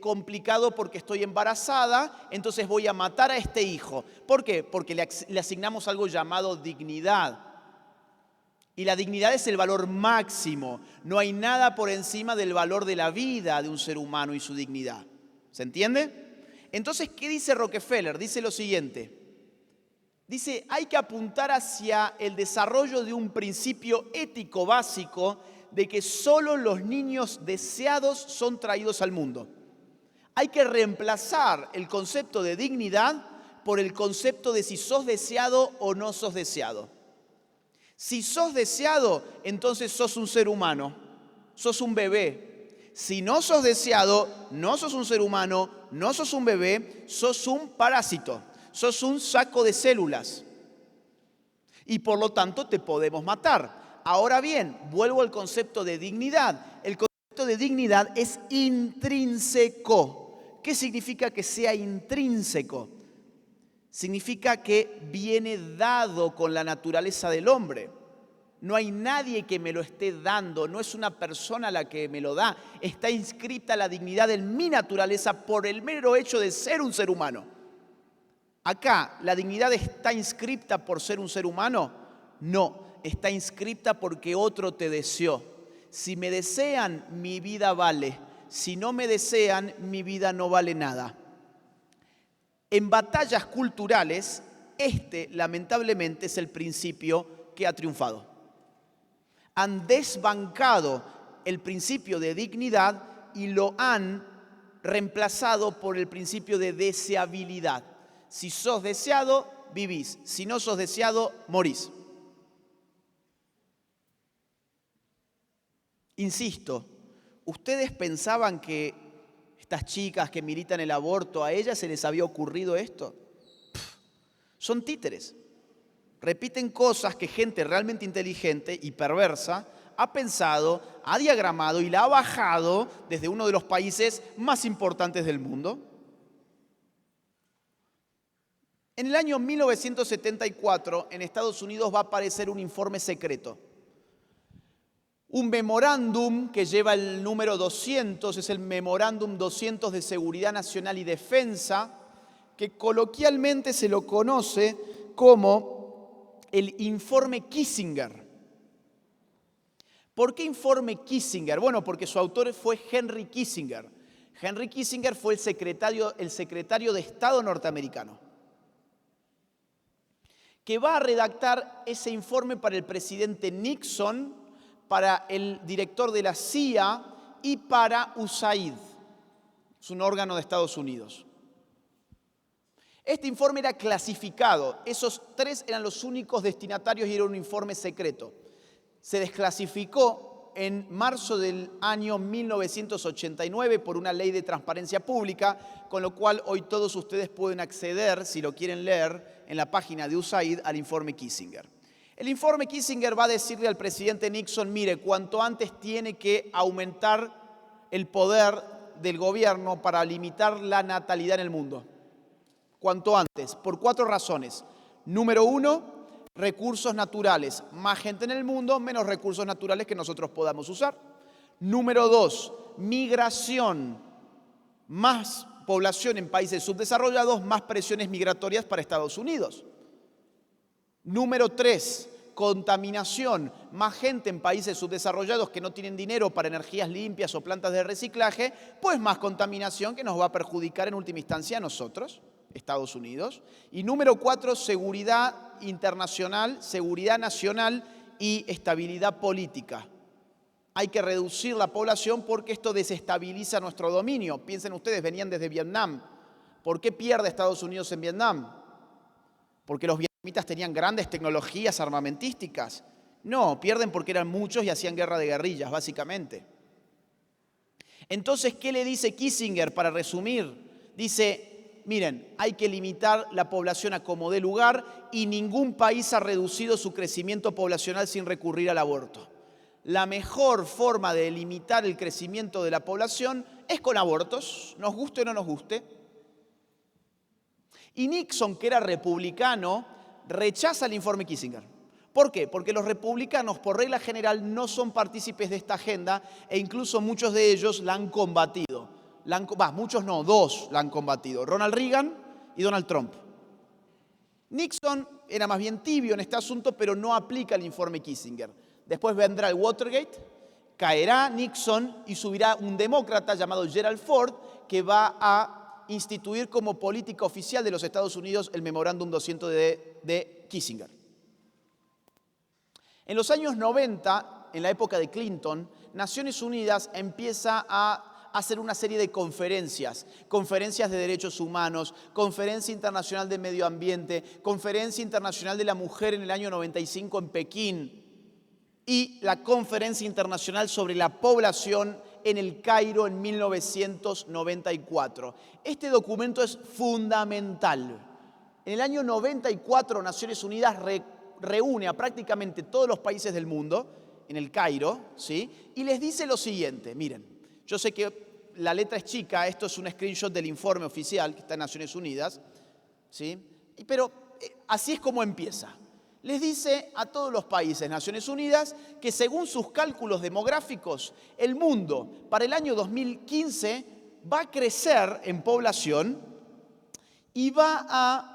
complicado porque estoy embarazada, entonces voy a matar a este hijo. ¿Por qué? Porque le asignamos algo llamado dignidad. Y la dignidad es el valor máximo. No hay nada por encima del valor de la vida de un ser humano y su dignidad. ¿Se entiende? Entonces, ¿qué dice Rockefeller? Dice lo siguiente. Dice, hay que apuntar hacia el desarrollo de un principio ético básico de que solo los niños deseados son traídos al mundo. Hay que reemplazar el concepto de dignidad por el concepto de si sos deseado o no sos deseado. Si sos deseado, entonces sos un ser humano, sos un bebé. Si no sos deseado, no sos un ser humano, no sos un bebé, sos un parásito, sos un saco de células. Y por lo tanto te podemos matar. Ahora bien, vuelvo al concepto de dignidad. El concepto de dignidad es intrínseco. ¿Qué significa que sea intrínseco? Significa que viene dado con la naturaleza del hombre. No hay nadie que me lo esté dando, no es una persona la que me lo da. Está inscrita la dignidad en mi naturaleza por el mero hecho de ser un ser humano. Acá, ¿la dignidad está inscrita por ser un ser humano? No, está inscrita porque otro te deseó. Si me desean, mi vida vale. Si no me desean, mi vida no vale nada. En batallas culturales, lamentablemente es el principio que ha triunfado. Han desbancado el principio de dignidad y lo han reemplazado por el principio de deseabilidad. Si sos deseado, vivís. Si no sos deseado, morís. Insisto, ¿ustedes pensaban que estas chicas que militan el aborto, a ellas se les había ocurrido esto? Son títeres. Repiten cosas que gente realmente inteligente y perversa ha pensado, ha diagramado y la ha bajado desde uno de los países más importantes del mundo. En el año 1974, en Estados Unidos va a aparecer un informe secreto. Un memorándum que lleva el número 200, es el Memorándum 200 de Seguridad Nacional y Defensa, que coloquialmente se lo conoce como el Informe Kissinger. ¿Por qué Informe Kissinger? Bueno, porque su autor fue Henry Kissinger. Henry Kissinger fue el secretario de Estado norteamericano, que va a redactar ese informe para el presidente Nixon, para el director de la CIA y para USAID, es un órgano de Estados Unidos. Este informe era clasificado, esos tres eran los únicos destinatarios y era un informe secreto. Se desclasificó en marzo del año 1989 por una ley de transparencia pública, con lo cual hoy todos ustedes pueden acceder, si lo quieren leer, en la página de USAID al informe Kissinger. El informe Kissinger va a decirle al presidente Nixon, mire, cuanto antes tiene que aumentar el poder del gobierno para limitar la natalidad en el mundo. Cuanto antes, por 4 razones. Número 1, recursos naturales. Más gente en el mundo, menos recursos naturales que nosotros podamos usar. Número 2, migración. Más población en países subdesarrollados, más presiones migratorias para Estados Unidos. Número 3, contaminación. Más gente en países subdesarrollados que no tienen dinero para energías limpias o plantas de reciclaje, pues más contaminación que nos va a perjudicar en última instancia a nosotros, Estados Unidos. Y número 4, seguridad internacional, seguridad nacional y estabilidad política. Hay que reducir la población porque esto desestabiliza nuestro dominio. Piensen ustedes, venían desde Vietnam. ¿Por qué pierde Estados Unidos en Vietnam? ¿Porque los vietnamitas tenían grandes tecnologías armamentísticas? No, pierden porque eran muchos y hacían guerra de guerrillas, básicamente. Entonces, ¿qué le dice Kissinger para resumir? Dice, miren, hay que limitar la población a como dé lugar y ningún país ha reducido su crecimiento poblacional sin recurrir al aborto. La mejor forma de limitar el crecimiento de la población es con abortos, nos guste o no nos guste. Y Nixon, que era republicano, rechaza el informe Kissinger. ¿Por qué? Porque los republicanos, por regla general, no son partícipes de esta agenda e incluso muchos de ellos la han combatido. Muchos no, 2 la han combatido, Ronald Reagan y Donald Trump. Nixon era más bien tibio en este asunto, pero no aplica el informe Kissinger. Después vendrá el Watergate, caerá Nixon y subirá un demócrata llamado Gerald Ford que va a instituir como política oficial de los Estados Unidos el Memorándum 200 de Kissinger. En los años 90, en la época de Clinton, Naciones Unidas empieza a hacer una serie de conferencias, conferencias de derechos humanos, Conferencia Internacional de Medio Ambiente, Conferencia Internacional de la Mujer en el año 95 en Pekín y la Conferencia Internacional sobre la Población en el Cairo en 1994. Este documento es fundamental. En el año 94, Naciones Unidas reúne a prácticamente todos los países del mundo en el Cairo, ¿sí? Y les dice lo siguiente, miren, yo sé que la letra es chica, esto es un screenshot del informe oficial que está en Naciones Unidas, ¿sí? Pero así es como empieza. Les dice a todos los países, Naciones Unidas, que según sus cálculos demográficos, el mundo para el año 2015 va a crecer en población y van a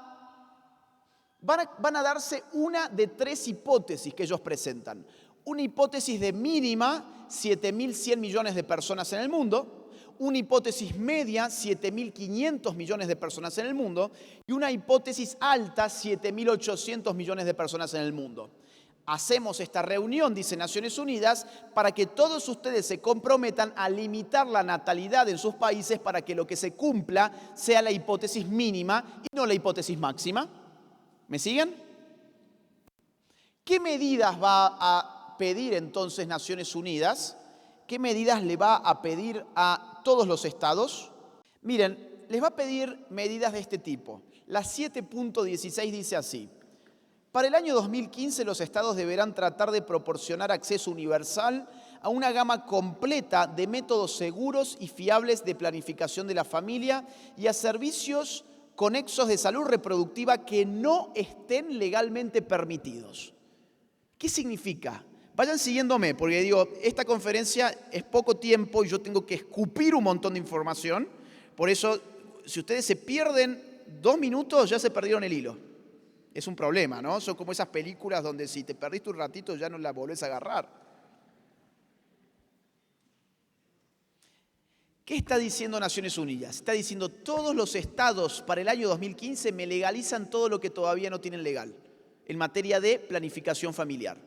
darse una de tres hipótesis que ellos presentan. Una hipótesis de mínima, 7.100 millones de personas en el mundo, una hipótesis media, 7.500 millones de personas en el mundo, y una hipótesis alta, 7.800 millones de personas en el mundo. Hacemos esta reunión, dice Naciones Unidas, para que todos ustedes se comprometan a limitar la natalidad en sus países para que lo que se cumpla sea la hipótesis mínima y no la hipótesis máxima. ¿Me siguen? ¿Qué medidas va a pedir entonces Naciones Unidas? ¿Qué medidas le va a pedir a todos los estados? Miren, les va a pedir medidas de este tipo. La 7.16 dice así: para el año 2015 los estados deberán tratar de proporcionar acceso universal a una gama completa de métodos seguros y fiables de planificación de la familia y a servicios conexos de salud reproductiva que no estén legalmente permitidos. ¿Qué significa? Vayan siguiéndome, porque digo, esta conferencia es poco tiempo y yo tengo que escupir un montón de información. Por eso, si ustedes se pierden 2 minutos, ya se perdieron el hilo. Es un problema, ¿no? Son como esas películas donde si te perdiste un ratito ya no la volvés a agarrar. ¿Qué está diciendo Naciones Unidas? Está diciendo todos los estados para el año 2015 me legalizan todo lo que todavía no tienen legal en materia de planificación familiar.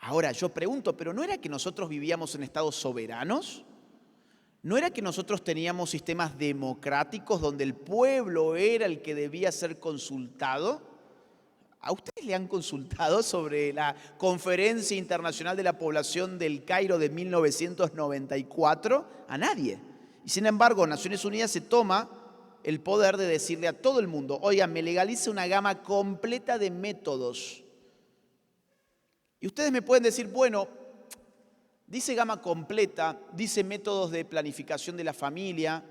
Ahora, yo pregunto, ¿pero no era que nosotros vivíamos en estados soberanos? ¿No era que nosotros teníamos sistemas democráticos donde el pueblo era el que debía ser consultado? ¿A ustedes le han consultado sobre la Conferencia Internacional de la Población del Cairo de 1994? A nadie. Y sin embargo, Naciones Unidas se toma el poder de decirle a todo el mundo, oigan, me legalice una gama completa de métodos. Y ustedes me pueden decir, bueno, dice gama completa, dice métodos de planificación de la familia,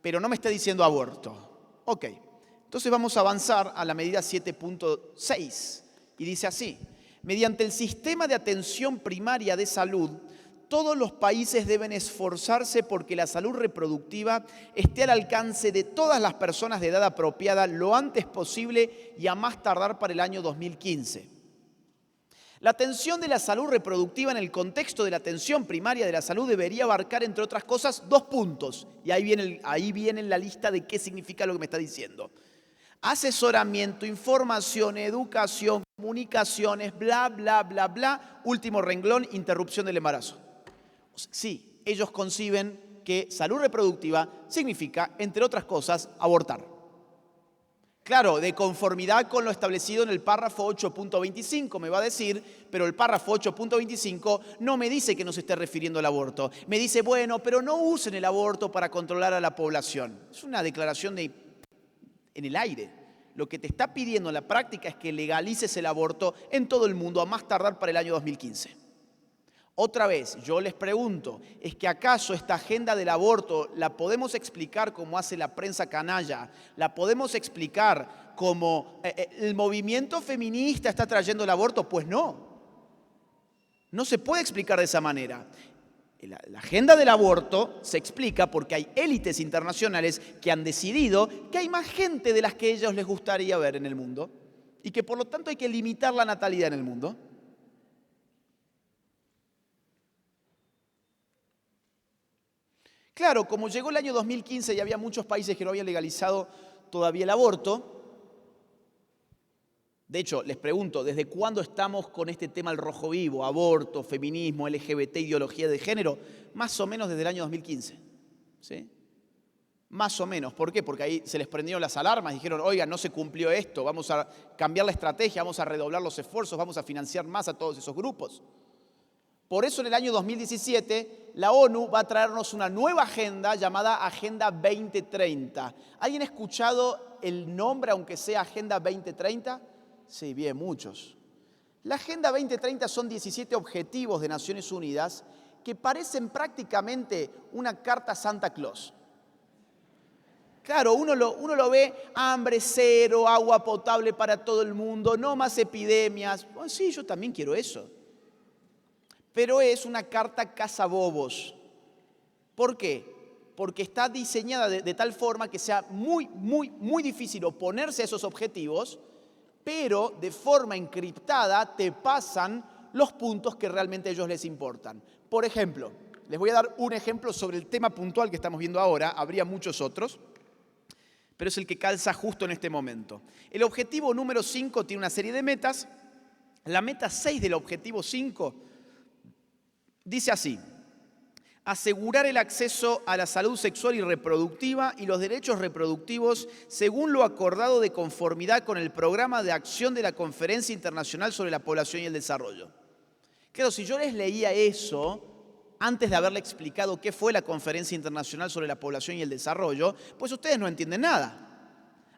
pero no me está diciendo aborto. Ok, entonces vamos a avanzar a la medida 7.6 y dice así: mediante el sistema de atención primaria de salud, todos los países deben esforzarse porque la salud reproductiva esté al alcance de todas las personas de edad apropiada lo antes posible y a más tardar para el año 2015. La atención de la salud reproductiva en el contexto de la atención primaria de la salud debería abarcar, entre otras cosas, 2 puntos. Y ahí viene la lista de qué significa lo que me está diciendo. Asesoramiento, información, educación, comunicaciones, bla, bla, bla, bla. Último renglón, interrupción del embarazo. Sí, ellos conciben que salud reproductiva significa, entre otras cosas, abortar. Claro, de conformidad con lo establecido en el párrafo 8.25, me va a decir, pero el párrafo 8.25 no me dice que no se esté refiriendo al aborto. Me dice, bueno, pero no usen el aborto para controlar a la población. Es una declaración en el aire. Lo que te está pidiendo en la práctica es que legalices el aborto en todo el mundo a más tardar para el año 2015. Otra vez, yo les pregunto, ¿es que acaso esta agenda del aborto la podemos explicar como hace la prensa canalla? ¿La podemos explicar como el movimiento feminista está trayendo el aborto? Pues no. No se puede explicar de esa manera. La agenda del aborto se explica porque hay élites internacionales que han decidido que hay más gente de las que a ellos les gustaría ver en el mundo y que por lo tanto hay que limitar la natalidad en el mundo. Claro, como llegó el año 2015 y había muchos países que no habían legalizado todavía el aborto, de hecho, les pregunto, ¿desde cuándo estamos con este tema al rojo vivo? Aborto, feminismo, LGBT, ideología de género, más o menos desde el año 2015. ¿Sí? Más o menos. ¿Por qué? Porque ahí se les prendieron las alarmas, dijeron, oiga, no se cumplió esto, vamos a cambiar la estrategia, vamos a redoblar los esfuerzos, vamos a financiar más a todos esos grupos. Por eso en el año 2017 la ONU va a traernos una nueva agenda llamada Agenda 2030. ¿Alguien ha escuchado el nombre, aunque sea Agenda 2030? Sí, bien, muchos. La Agenda 2030 son 17 objetivos de Naciones Unidas que parecen prácticamente una carta a Santa Claus. Claro, uno lo ve, hambre cero, agua potable para todo el mundo, no más epidemias. Bueno, sí, yo también quiero eso. Pero es una carta cazabobos. ¿Por qué? Porque está diseñada de tal forma que sea muy, muy, muy difícil oponerse a esos objetivos, pero de forma encriptada te pasan los puntos que realmente a ellos les importan. Por ejemplo, les voy a dar un ejemplo sobre el tema puntual que estamos viendo ahora, habría muchos otros, pero es el que calza justo en este momento. El objetivo número 5 tiene una serie de metas. La meta 6 del objetivo 5 dice así: asegurar el acceso a la salud sexual y reproductiva y los derechos reproductivos según lo acordado de conformidad con el programa de acción de la Conferencia Internacional sobre la Población y el Desarrollo. Claro, si yo les leía eso antes de haberle explicado qué fue la Conferencia Internacional sobre la Población y el Desarrollo, pues ustedes no entienden nada.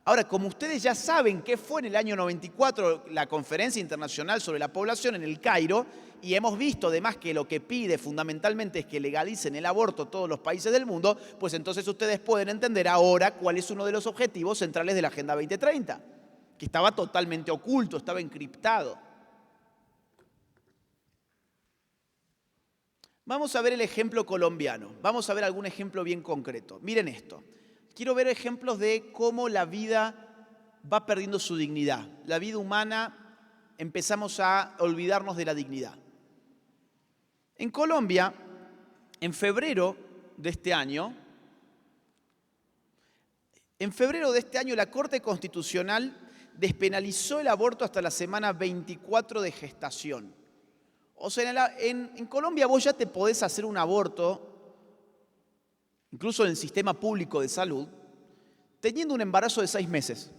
Ahora, como ustedes ya saben qué fue en el año 94 la Conferencia Internacional sobre la Población en el Cairo, y hemos visto además que lo que pide fundamentalmente es que legalicen el aborto todos los países del mundo, pues entonces ustedes pueden entender ahora cuál es uno de los objetivos centrales de la Agenda 2030, que estaba totalmente oculto, estaba encriptado. Vamos a ver el ejemplo colombiano, vamos a ver algún ejemplo bien concreto. Miren esto, quiero ver ejemplos de cómo la vida va perdiendo su dignidad. La vida humana, empezamos a olvidarnos de la dignidad. En Colombia, en febrero de este año, la Corte Constitucional despenalizó el aborto hasta la semana 24 de gestación. O sea, en Colombia vos ya te podés hacer un aborto, incluso en el sistema público de salud, teniendo un embarazo de 6 meses.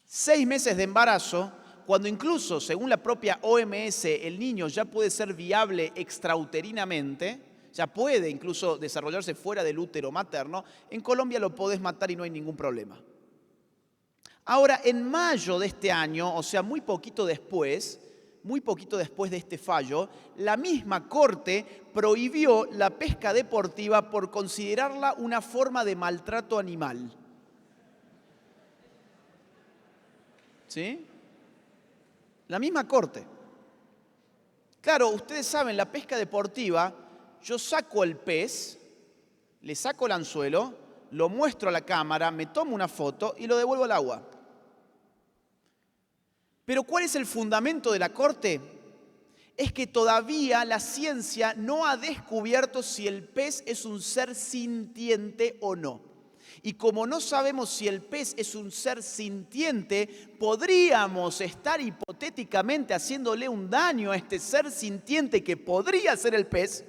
6 meses de embarazo, cuando incluso, según la propia OMS, el niño ya puede ser viable extrauterinamente, ya puede incluso desarrollarse fuera del útero materno, en Colombia lo podés matar y no hay ningún problema. Ahora, en mayo de este año, o sea, muy poquito después de este fallo, la misma Corte prohibió la pesca deportiva por considerarla una forma de maltrato animal. ¿Sí? La misma Corte. Claro, ustedes saben, la pesca deportiva, yo saco el pez, le saco el anzuelo, lo muestro a la cámara, me tomo una foto y lo devuelvo al agua. Pero ¿cuál es el fundamento de la Corte? Es que todavía la ciencia no ha descubierto si el pez es un ser sintiente o no. Y como no sabemos si el pez es un ser sintiente, podríamos estar hipotéticamente haciéndole un daño a este ser sintiente que podría ser el pez,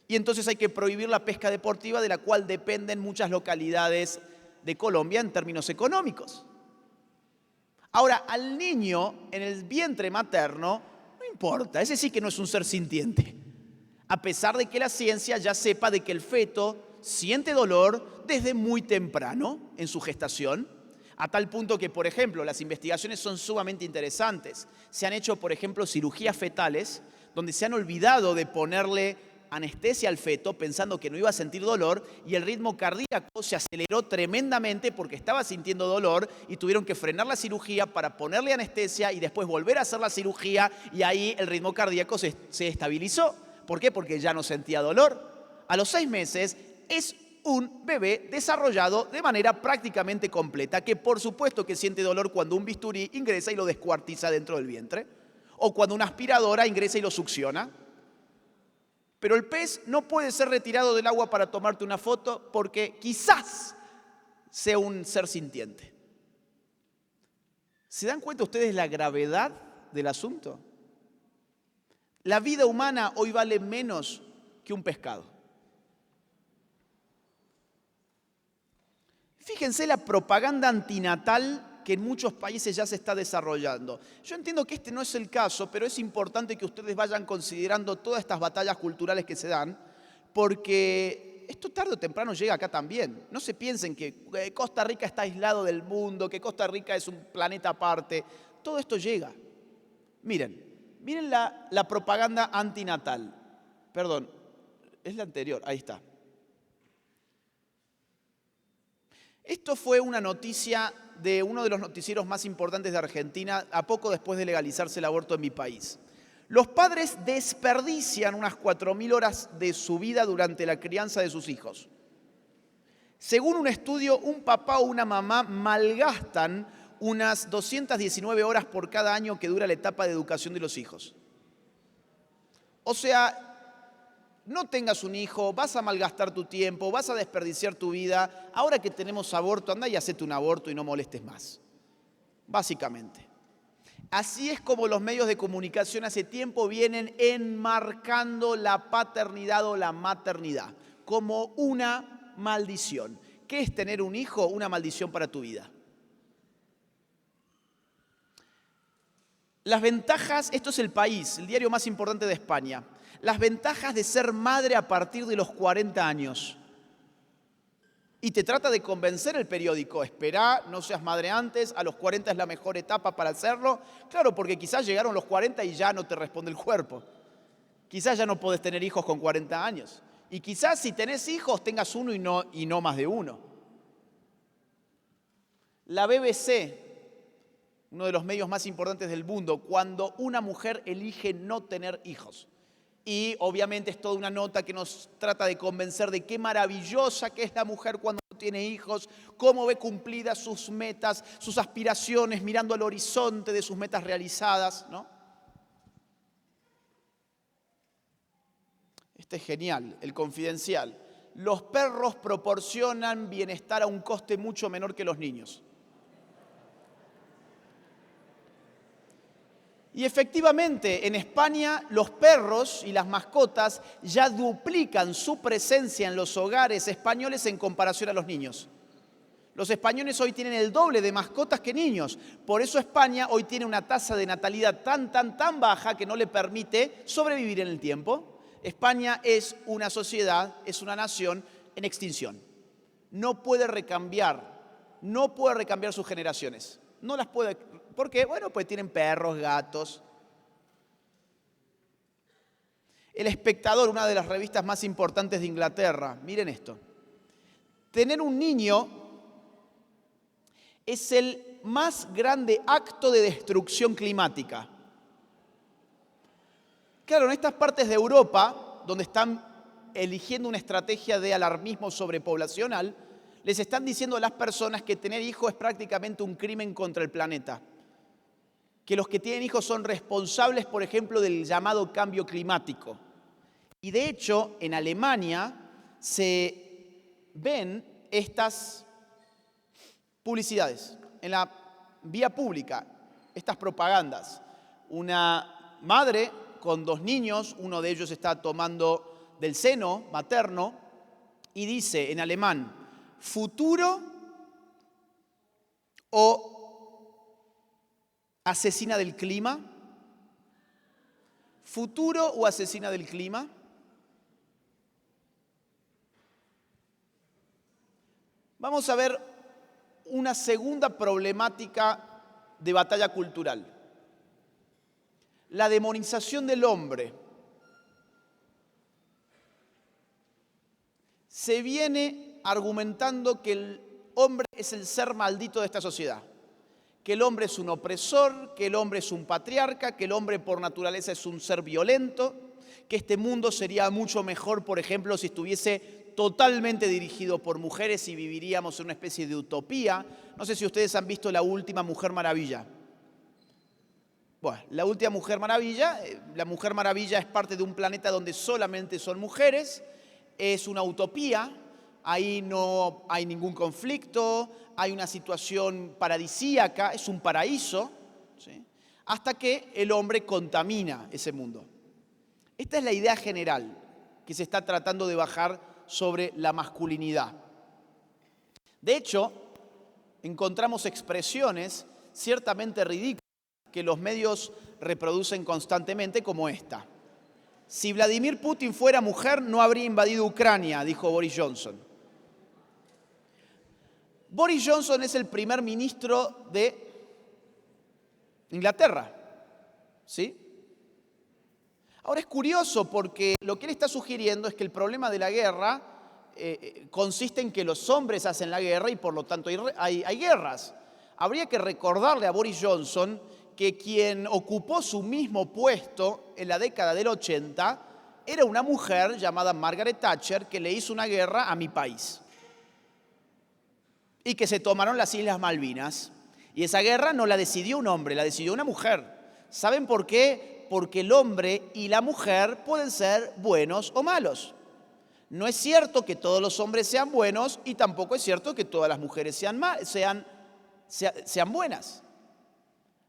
y entonces hay que prohibir la pesca deportiva, de la cual dependen muchas localidades de Colombia en términos económicos. Ahora, al niño en el vientre materno no importa, ese sí que no es un ser sintiente, a pesar de que la ciencia ya sepa de que el feto siente dolor desde muy temprano en su gestación, a tal punto que, por ejemplo, las investigaciones son sumamente interesantes. Se han hecho, por ejemplo, cirugías fetales donde se han olvidado de ponerle anestesia al feto pensando que no iba a sentir dolor y el ritmo cardíaco se aceleró tremendamente porque estaba sintiendo dolor y tuvieron que frenar la cirugía para ponerle anestesia y después volver a hacer la cirugía y ahí el ritmo cardíaco se estabilizó. ¿Por qué? Porque ya no sentía dolor. A los 6 meses es un bebé desarrollado de manera prácticamente completa, que por supuesto que siente dolor cuando un bisturí ingresa y lo descuartiza dentro del vientre, o cuando una aspiradora ingresa y lo succiona. Pero el pez no puede ser retirado del agua para tomarte una foto porque quizás sea un ser sintiente. ¿Se dan cuenta ustedes la gravedad del asunto? La vida humana hoy vale menos que un pescado. Fíjense la propaganda antinatal que en muchos países ya se está desarrollando. Yo entiendo que este no es el caso, pero es importante que ustedes vayan considerando todas estas batallas culturales que se dan, porque esto tarde o temprano llega acá también. No se piensen que Costa Rica está aislado del mundo, que Costa Rica es un planeta aparte. Todo esto llega. Miren la propaganda antinatal. Perdón, es la anterior, ahí está. Esto fue una noticia de uno de los noticieros más importantes de Argentina, a poco después de legalizarse el aborto en mi país. Los padres desperdician unas 4.000 horas de su vida durante la crianza de sus hijos. Según un estudio, un papá o una mamá malgastan unas 219 horas por cada año que dura la etapa de educación de los hijos. O sea, no tengas un hijo, vas a malgastar tu tiempo, vas a desperdiciar tu vida. Ahora que tenemos aborto, anda y hacete un aborto y no molestes más. Básicamente. Así es como los medios de comunicación hace tiempo vienen enmarcando la paternidad o la maternidad como una maldición. ¿Qué es tener un hijo? Una maldición para tu vida. Las ventajas, esto es El País, el diario más importante de España. Las ventajas de ser madre a partir de los 40 años. Y te trata de convencer el periódico, esperá, no seas madre antes, a los 40 es la mejor etapa para hacerlo. Claro, porque quizás llegaron los 40 y ya no te responde el cuerpo. Quizás ya no podés tener hijos con 40 años. Y quizás si tenés hijos tengas uno y no más de uno. La BBC, uno de los medios más importantes del mundo, cuando una mujer elige no tener hijos. Y obviamente es toda una nota que nos trata de convencer de qué maravillosa que es la mujer cuando no tiene hijos, cómo ve cumplidas sus metas, sus aspiraciones, mirando al horizonte de sus metas realizadas, ¿no? Este es genial, El Confidencial. Los perros proporcionan bienestar a un coste mucho menor que los niños. Y efectivamente, en España los perros y las mascotas ya duplican su presencia en los hogares españoles en comparación a los niños. Los españoles hoy tienen el doble de mascotas que niños. Por eso España hoy tiene una tasa de natalidad tan baja que no le permite sobrevivir en el tiempo. España es una sociedad, es una nación en extinción. No puede recambiar sus generaciones. No las puede. ¿Por qué? Bueno, pues tienen perros, gatos. El Espectador, una de las revistas más importantes de Inglaterra, miren esto. Tener un niño es el más grande acto de destrucción climática. Claro, en estas partes de Europa, donde están eligiendo una estrategia de alarmismo sobrepoblacional, les están diciendo a las personas que tener hijos es prácticamente un crimen contra el planeta. Que los que tienen hijos son responsables, por ejemplo, del llamado cambio climático. Y de hecho, en Alemania se ven estas publicidades en la vía pública, estas propagandas. Una madre con 2 niños, uno de ellos está tomando del seno materno y dice en alemán, futuro o asesina del clima, futuro o asesina del clima. Vamos a ver una segunda problemática de batalla cultural. La demonización del hombre. Se viene argumentando que el hombre es el ser maldito de esta sociedad, que el hombre es un opresor, que el hombre es un patriarca, que el hombre por naturaleza es un ser violento, que este mundo sería mucho mejor, por ejemplo, si estuviese totalmente dirigido por mujeres y viviríamos en una especie de utopía. No sé si ustedes han visto La Última Mujer Maravilla. Bueno, La Última Mujer Maravilla, la Mujer Maravilla es parte de un planeta donde solamente son mujeres, es una utopía, ahí no hay ningún conflicto, hay una situación paradisíaca, es un paraíso, ¿sí? Hasta que el hombre contamina ese mundo. Esta es la idea general que se está tratando de bajar sobre la masculinidad. De hecho, encontramos expresiones ciertamente ridículas que los medios reproducen constantemente, como esta. Si Vladimir Putin fuera mujer, no habría invadido Ucrania, dijo Boris Johnson. Boris Johnson es el primer ministro de Inglaterra, ¿sí? Ahora es curioso porque lo que él está sugiriendo es que el problema de la guerra consiste en que los hombres hacen la guerra y por lo tanto hay guerras. Habría que recordarle a Boris Johnson que quien ocupó su mismo puesto en la década del 80 era una mujer llamada Margaret Thatcher que le hizo una guerra a mi país y que se tomaron las Islas Malvinas. Y esa guerra no la decidió un hombre, la decidió una mujer. ¿Saben por qué? Porque el hombre y la mujer pueden ser buenos o malos. No es cierto que todos los hombres sean buenos y tampoco es cierto que todas las mujeres sean buenas.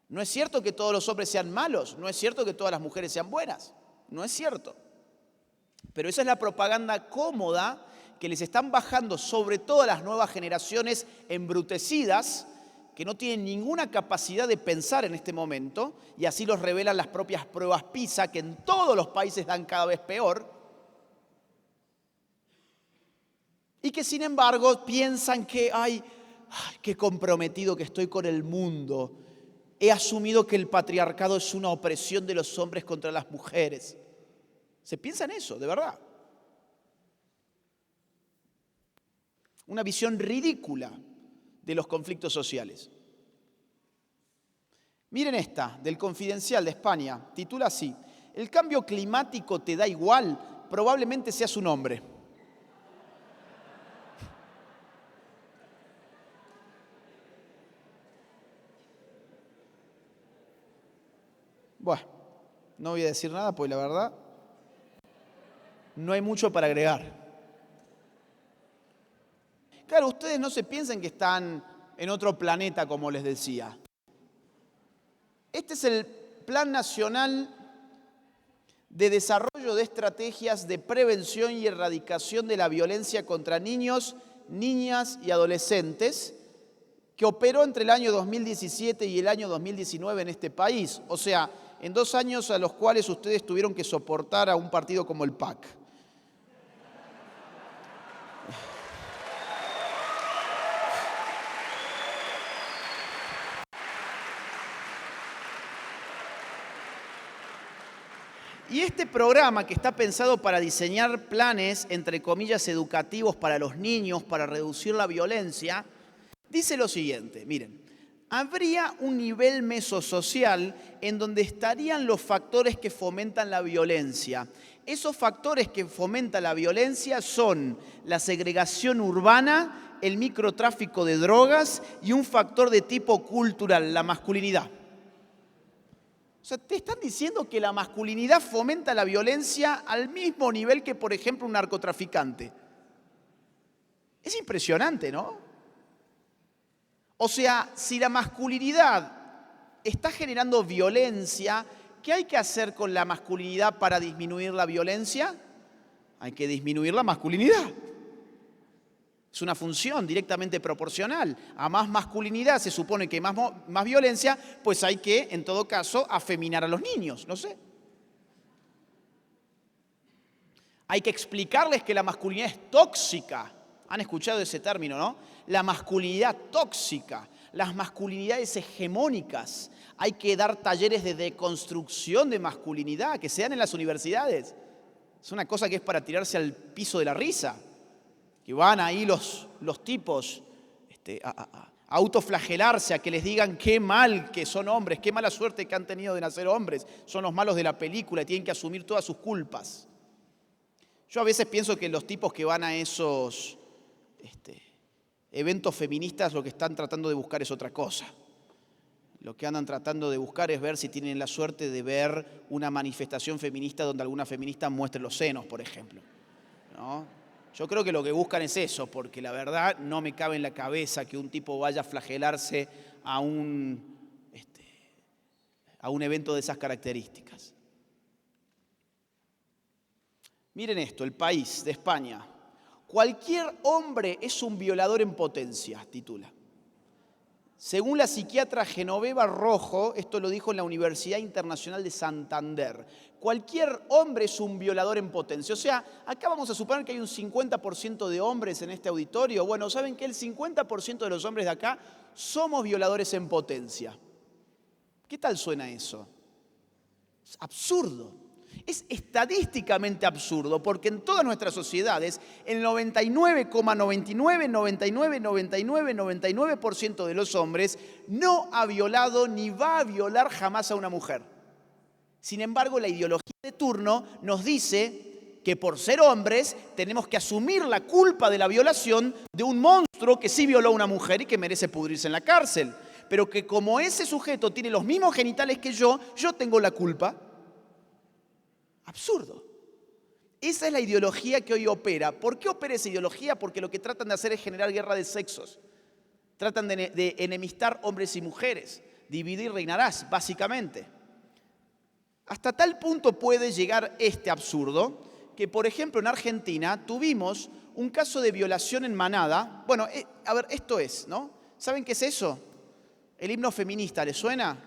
No es cierto que todos los hombres sean malos, no es cierto que todas las mujeres sean buenas, no es cierto. Pero esa es la propaganda cómoda que les están bajando sobre todo a las nuevas generaciones embrutecidas, que no tienen ninguna capacidad de pensar en este momento, y así los revelan las propias pruebas PISA, que en todos los países dan cada vez peor, y que sin embargo piensan que, ay, qué comprometido que estoy con el mundo. He asumido que el patriarcado es una opresión de los hombres contra las mujeres. Se piensa en eso, de verdad. Una visión ridícula de los conflictos sociales. Miren esta, del Confidencial de España, titula así: ¿El cambio climático te da igual? Probablemente seas un hombre. Bueno, no voy a decir nada, pues la verdad no hay mucho para agregar. Claro, ustedes no se piensen que están en otro planeta, como les decía. Este es el Plan Nacional de Desarrollo de Estrategias de Prevención y Erradicación de la Violencia contra Niños, Niñas y Adolescentes, que operó entre el año 2017 y el año 2019 en este país. O sea, en 2 años a los cuales ustedes tuvieron que soportar a un partido como el PAC. Y este programa, que está pensado para diseñar planes, entre comillas, educativos para los niños, para reducir la violencia, dice lo siguiente, miren: habría un nivel mesosocial en donde estarían los factores que fomentan la violencia. Esos factores que fomentan la violencia son la segregación urbana, el microtráfico de drogas y un factor de tipo cultural, la masculinidad. O sea, te están diciendo que la masculinidad fomenta la violencia al mismo nivel que, por ejemplo, un narcotraficante. Es impresionante, ¿no? O sea, si la masculinidad está generando violencia, ¿qué hay que hacer con la masculinidad para disminuir la violencia? Hay que disminuir la masculinidad. Es una función directamente proporcional. A más masculinidad se supone que hay más violencia, pues hay que, en todo caso, afeminar a los niños, no sé. Hay que explicarles que la masculinidad es tóxica. Han escuchado ese término, ¿no? La masculinidad tóxica, las masculinidades hegemónicas. Hay que dar talleres de deconstrucción de masculinidad, que se dan en las universidades. Es una cosa que es para tirarse al piso de la risa. Que van ahí los tipos a autoflagelarse, a que les digan qué mal que son hombres, qué mala suerte que han tenido de nacer hombres, son los malos de la película y tienen que asumir todas sus culpas. Yo a veces pienso que los tipos que van a esos eventos feministas lo que están tratando de buscar es otra cosa. Lo que andan tratando de buscar es ver si tienen la suerte de ver una manifestación feminista donde alguna feminista muestre los senos, por ejemplo, ¿no? Yo creo que lo que buscan es eso, porque la verdad no me cabe en la cabeza que un tipo vaya a flagelarse a un evento de esas características. Miren esto, El País de España. Cualquier hombre es un violador en potencia, titula. Según la psiquiatra Genoveva Rojo, esto lo dijo en la Universidad Internacional de Santander, cualquier hombre es un violador en potencia. O sea, acá vamos a suponer que hay un 50% de hombres en este auditorio. Bueno, ¿saben que el 50% de los hombres de acá somos violadores en potencia? ¿Qué tal suena eso? Es absurdo. Es estadísticamente absurdo porque en todas nuestras sociedades el 99,99% de los hombres no ha violado ni va a violar jamás a una mujer. Sin embargo, la ideología de turno nos dice que por ser hombres tenemos que asumir la culpa de la violación de un monstruo que sí violó a una mujer y que merece pudrirse en la cárcel. Pero que como ese sujeto tiene los mismos genitales que yo tengo la culpa. Absurdo. Esa es la ideología que hoy opera. ¿Por qué opera esa ideología? Porque lo que tratan de hacer es generar guerra de sexos. Tratan de enemistar hombres y mujeres. Dividir y reinarás, básicamente. Hasta tal punto puede llegar este absurdo que, por ejemplo, en Argentina tuvimos un caso de violación en manada. Bueno, a ver, esto es, ¿no? ¿Saben qué es eso? El himno feminista, ¿les suena?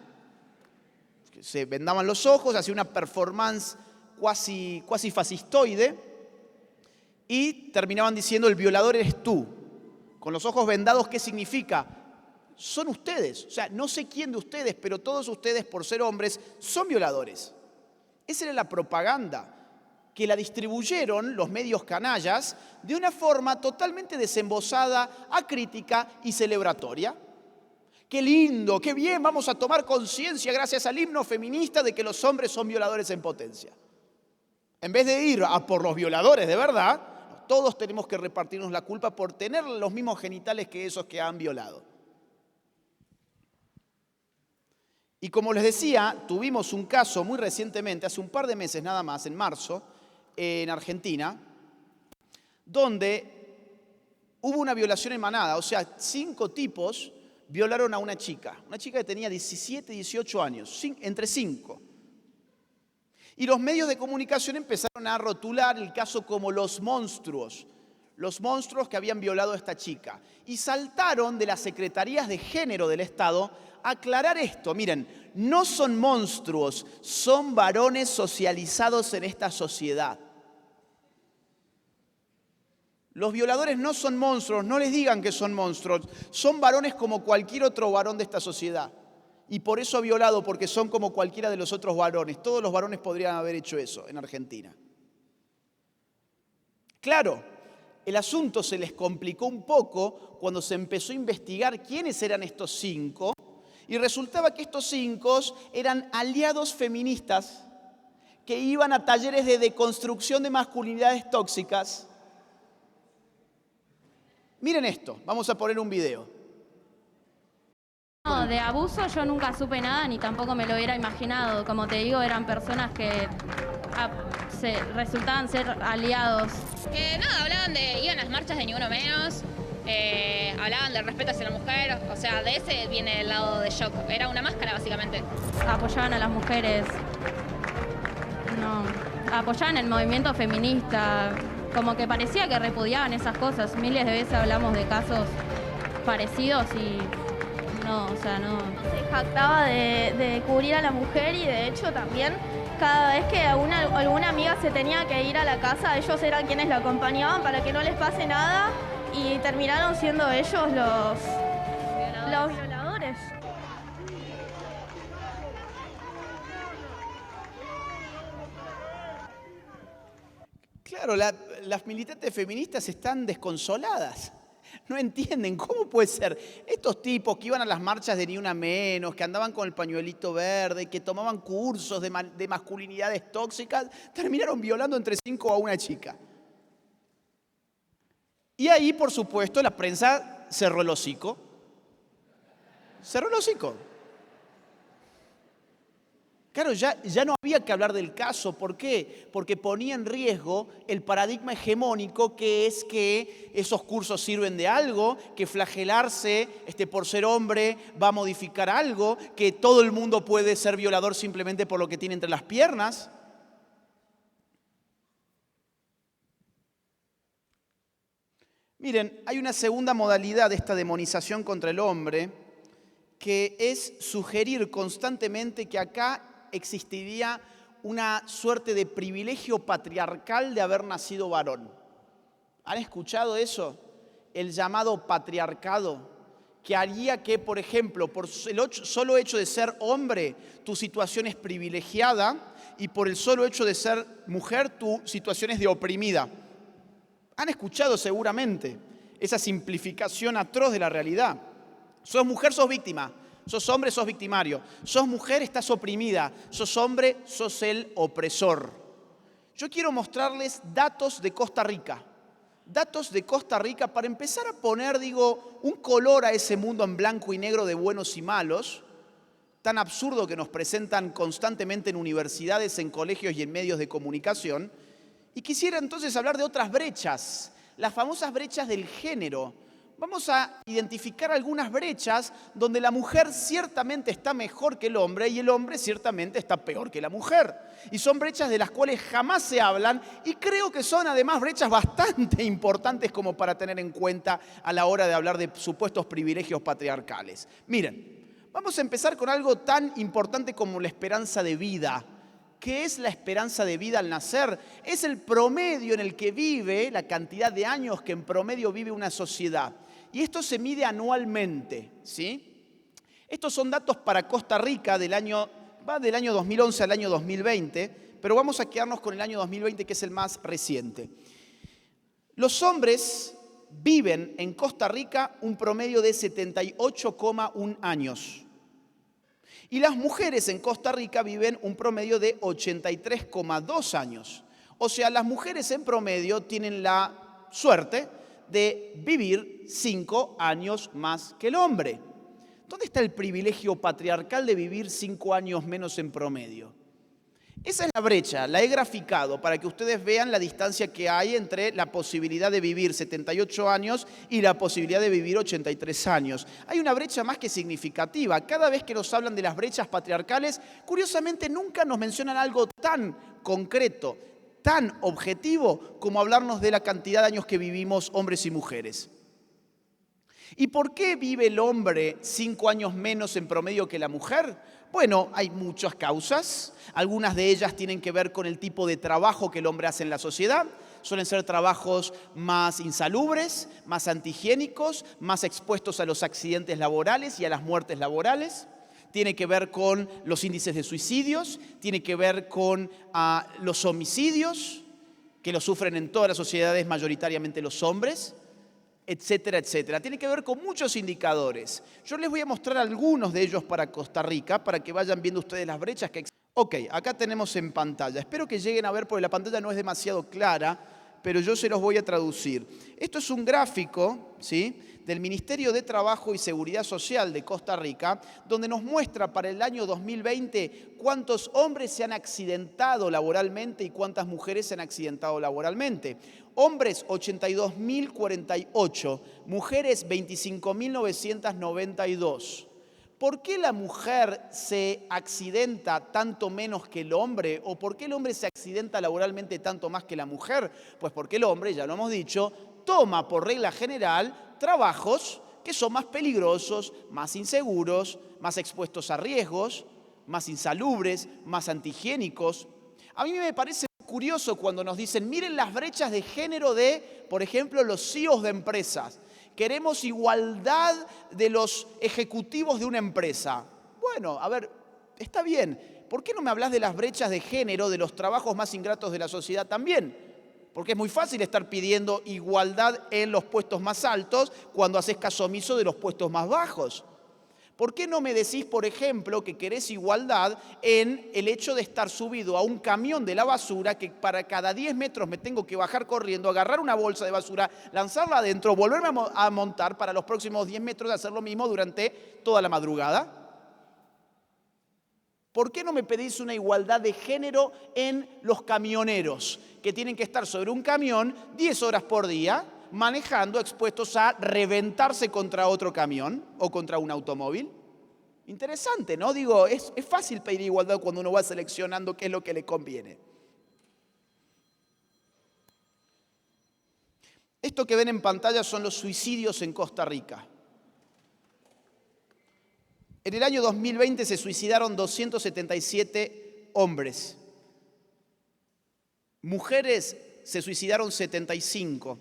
Se vendaban los ojos, hacía una performance cuasi fascistoide y terminaban diciendo el violador eres tú. Con los ojos vendados, ¿qué significa? Son ustedes. O sea, no sé quién de ustedes, pero todos ustedes, por ser hombres, son violadores. Esa era la propaganda que la distribuyeron los medios canallas de una forma totalmente desembosada, acrítica y celebratoria. Qué lindo, qué bien, vamos a tomar conciencia gracias al himno feminista de que los hombres son violadores en potencia. En vez de ir a por los violadores de verdad, todos tenemos que repartirnos la culpa por tener los mismos genitales que esos que han violado. Y como les decía, tuvimos un caso muy recientemente, hace un par de meses nada más, en marzo, en Argentina, donde hubo una violación en manada, o sea, 5 tipos violaron a una chica que tenía 17, 18 años, entre 5. Y los medios de comunicación empezaron a rotular el caso como los monstruos que habían violado a esta chica. Y saltaron de las secretarías de género del Estado a aclarar esto. Miren, no son monstruos, son varones socializados en esta sociedad. Los violadores no son monstruos, no les digan que son monstruos, son varones como cualquier otro varón de esta sociedad. Y por eso ha violado, porque son como cualquiera de los otros varones. Todos los varones podrían haber hecho eso en Argentina. Claro, el asunto se les complicó un poco cuando se empezó a investigar quiénes eran estos 5, y resultaba que estos 5 eran aliados feministas que iban a talleres de deconstrucción de masculinidades tóxicas. Miren esto, vamos a poner un video. No, de abuso yo nunca supe nada ni tampoco me lo hubiera imaginado. Como te digo, eran personas que resultaban ser aliados. Nada, iban a las marchas de Ni Uno Menos, hablaban del respeto hacia la mujer, o sea, de ese viene el lado de shock. Era una máscara, básicamente. Apoyaban a las mujeres, apoyaban el movimiento feminista, como que parecía que repudiaban esas cosas. Miles de veces hablamos de casos parecidos y no. Se jactaba de cubrir a la mujer y de hecho también cada vez que alguna amiga se tenía que ir a la casa, ellos eran quienes la acompañaban para que no les pase nada y terminaron siendo ellos los violadores. Claro, las militantes feministas están desconsoladas. No entienden cómo puede ser. Estos tipos que iban a las marchas de Ni Una Menos, que andaban con el pañuelito verde, que tomaban cursos de masculinidades tóxicas, terminaron violando entre 5 a una chica. Y ahí, por supuesto, la prensa cerró el hocico. Cerró el hocico. Claro, ya no había que hablar del caso. ¿Por qué? Porque ponía en riesgo el paradigma hegemónico que es que esos cursos sirven de algo, que flagelarse por ser hombre va a modificar algo, que todo el mundo puede ser violador simplemente por lo que tiene entre las piernas. Miren, hay una segunda modalidad de esta demonización contra el hombre, que es sugerir constantemente que acá existiría una suerte de privilegio patriarcal de haber nacido varón. ¿Han escuchado eso? El llamado patriarcado, que haría que, por ejemplo, por el solo hecho de ser hombre, tu situación es privilegiada, y por el solo hecho de ser mujer, tu situación es de oprimida. Han escuchado seguramente esa simplificación atroz de la realidad. Sos mujer, sos víctima. Sos hombre, sos victimario. Sos mujer, estás oprimida. Sos hombre, sos el opresor. Yo quiero mostrarles datos de Costa Rica. Datos de Costa Rica para empezar a poner, un color a ese mundo en blanco y negro de buenos y malos, tan absurdo que nos presentan constantemente en universidades, en colegios y en medios de comunicación. Y quisiera entonces hablar de otras brechas, las famosas brechas del género. Vamos a identificar algunas brechas donde la mujer ciertamente está mejor que el hombre y el hombre ciertamente está peor que la mujer. Y son brechas de las cuales jamás se hablan y creo que son además brechas bastante importantes como para tener en cuenta a la hora de hablar de supuestos privilegios patriarcales. Miren, vamos a empezar con algo tan importante como la esperanza de vida. ¿Qué es la esperanza de vida al nacer? Es el promedio en el que vive, la cantidad de años que en promedio vive una sociedad. Y esto se mide anualmente, ¿sí? Estos son datos para Costa Rica va del año 2011 al año 2020, pero vamos a quedarnos con el año 2020, que es el más reciente. Los hombres viven en Costa Rica un promedio de 78,1 años. Y las mujeres en Costa Rica viven un promedio de 83,2 años. O sea, las mujeres en promedio tienen la suerte de vivir 5 años más que el hombre. ¿Dónde está el privilegio patriarcal de vivir 5 años menos en promedio? Esa es la brecha, la he graficado para que ustedes vean la distancia que hay entre la posibilidad de vivir 78 años y la posibilidad de vivir 83 años. Hay una brecha más que significativa. Cada vez que nos hablan de las brechas patriarcales, curiosamente nunca nos mencionan algo tan concreto, tan objetivo como hablarnos de la cantidad de años que vivimos hombres y mujeres. ¿Y por qué vive el hombre 5 años menos en promedio que la mujer? Bueno, hay muchas causas. Algunas de ellas tienen que ver con el tipo de trabajo que el hombre hace en la sociedad. Suelen ser trabajos más insalubres, más antihigiénicos, más expuestos a los accidentes laborales y a las muertes laborales. Tiene que ver con los índices de suicidios, tiene que ver con los homicidios, que los sufren en todas las sociedades mayoritariamente los hombres, etcétera, etcétera. Tiene que ver con muchos indicadores. Yo les voy a mostrar algunos de ellos para Costa Rica, para que vayan viendo ustedes las brechas que existen. Ok, acá tenemos en pantalla. Espero que lleguen a ver, porque la pantalla no es demasiado clara, pero yo se los voy a traducir. Esto es un gráfico, ¿sí?, del Ministerio de Trabajo y Seguridad Social de Costa Rica, donde nos muestra para el año 2020 cuántos hombres se han accidentado laboralmente y cuántas mujeres se han accidentado laboralmente. Hombres 82.048, mujeres 25.992. ¿Por qué la mujer se accidenta tanto menos que el hombre? ¿O por qué el hombre se accidenta laboralmente tanto más que la mujer? Pues porque el hombre, ya lo hemos dicho, toma por regla general trabajos que son más peligrosos, más inseguros, más expuestos a riesgos, más insalubres, más antihigiénicos. A mí me parece curioso cuando nos dicen, miren las brechas de género de, por ejemplo, los CEOs de empresas. Queremos igualdad de los ejecutivos de una empresa. Bueno, a ver, está bien. ¿Por qué no me hablas de las brechas de género de los trabajos más ingratos de la sociedad también? Porque es muy fácil estar pidiendo igualdad en los puestos más altos cuando haces caso omiso de los puestos más bajos. ¿Por qué no me decís, por ejemplo, que querés igualdad en el hecho de estar subido a un camión de la basura que para cada 10 metros me tengo que bajar corriendo, agarrar una bolsa de basura, lanzarla adentro, volverme a montar para los próximos 10 metros de hacer lo mismo durante toda la madrugada? ¿Por qué no me pedís una igualdad de género en los camioneros, que tienen que estar sobre un camión 10 horas por día, manejando, expuestos a reventarse contra otro camión o contra un automóvil? Interesante, ¿no? Digo, es fácil pedir igualdad cuando uno va seleccionando qué es lo que le conviene. Esto que ven en pantalla son los suicidios en Costa Rica. En el año 2020 se suicidaron 277 hombres. Mujeres se suicidaron 75.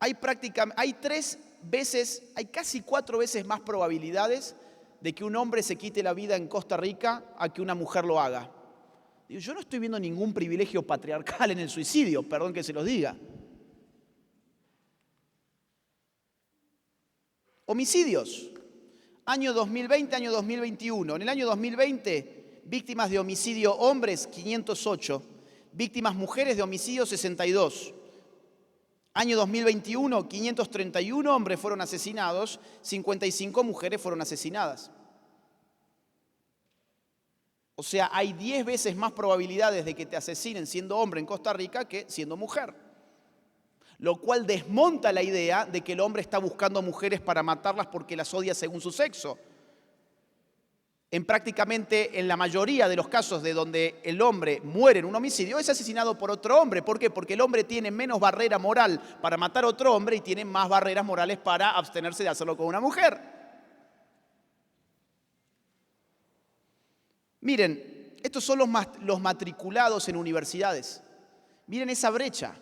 Hay casi 4 veces más probabilidades de que un hombre se quite la vida en Costa Rica a que una mujer lo haga. Yo no estoy viendo ningún privilegio patriarcal en el suicidio, perdón que se los diga. Homicidios. Año 2020, año 2021. En el año 2020, víctimas de homicidio hombres, 508. Víctimas mujeres de homicidio, 62. Año 2021, 531 hombres fueron asesinados, 55 mujeres fueron asesinadas. O sea, hay 10 veces más probabilidades de que te asesinen siendo hombre en Costa Rica que siendo mujer. Lo cual desmonta la idea de que el hombre está buscando mujeres para matarlas porque las odia según su sexo. En la mayoría de los casos de donde el hombre muere en un homicidio es asesinado por otro hombre. ¿Por qué? Porque el hombre tiene menos barrera moral para matar a otro hombre y tiene más barreras morales para abstenerse de hacerlo con una mujer. Miren, estos son los matriculados en universidades. Miren esa brecha.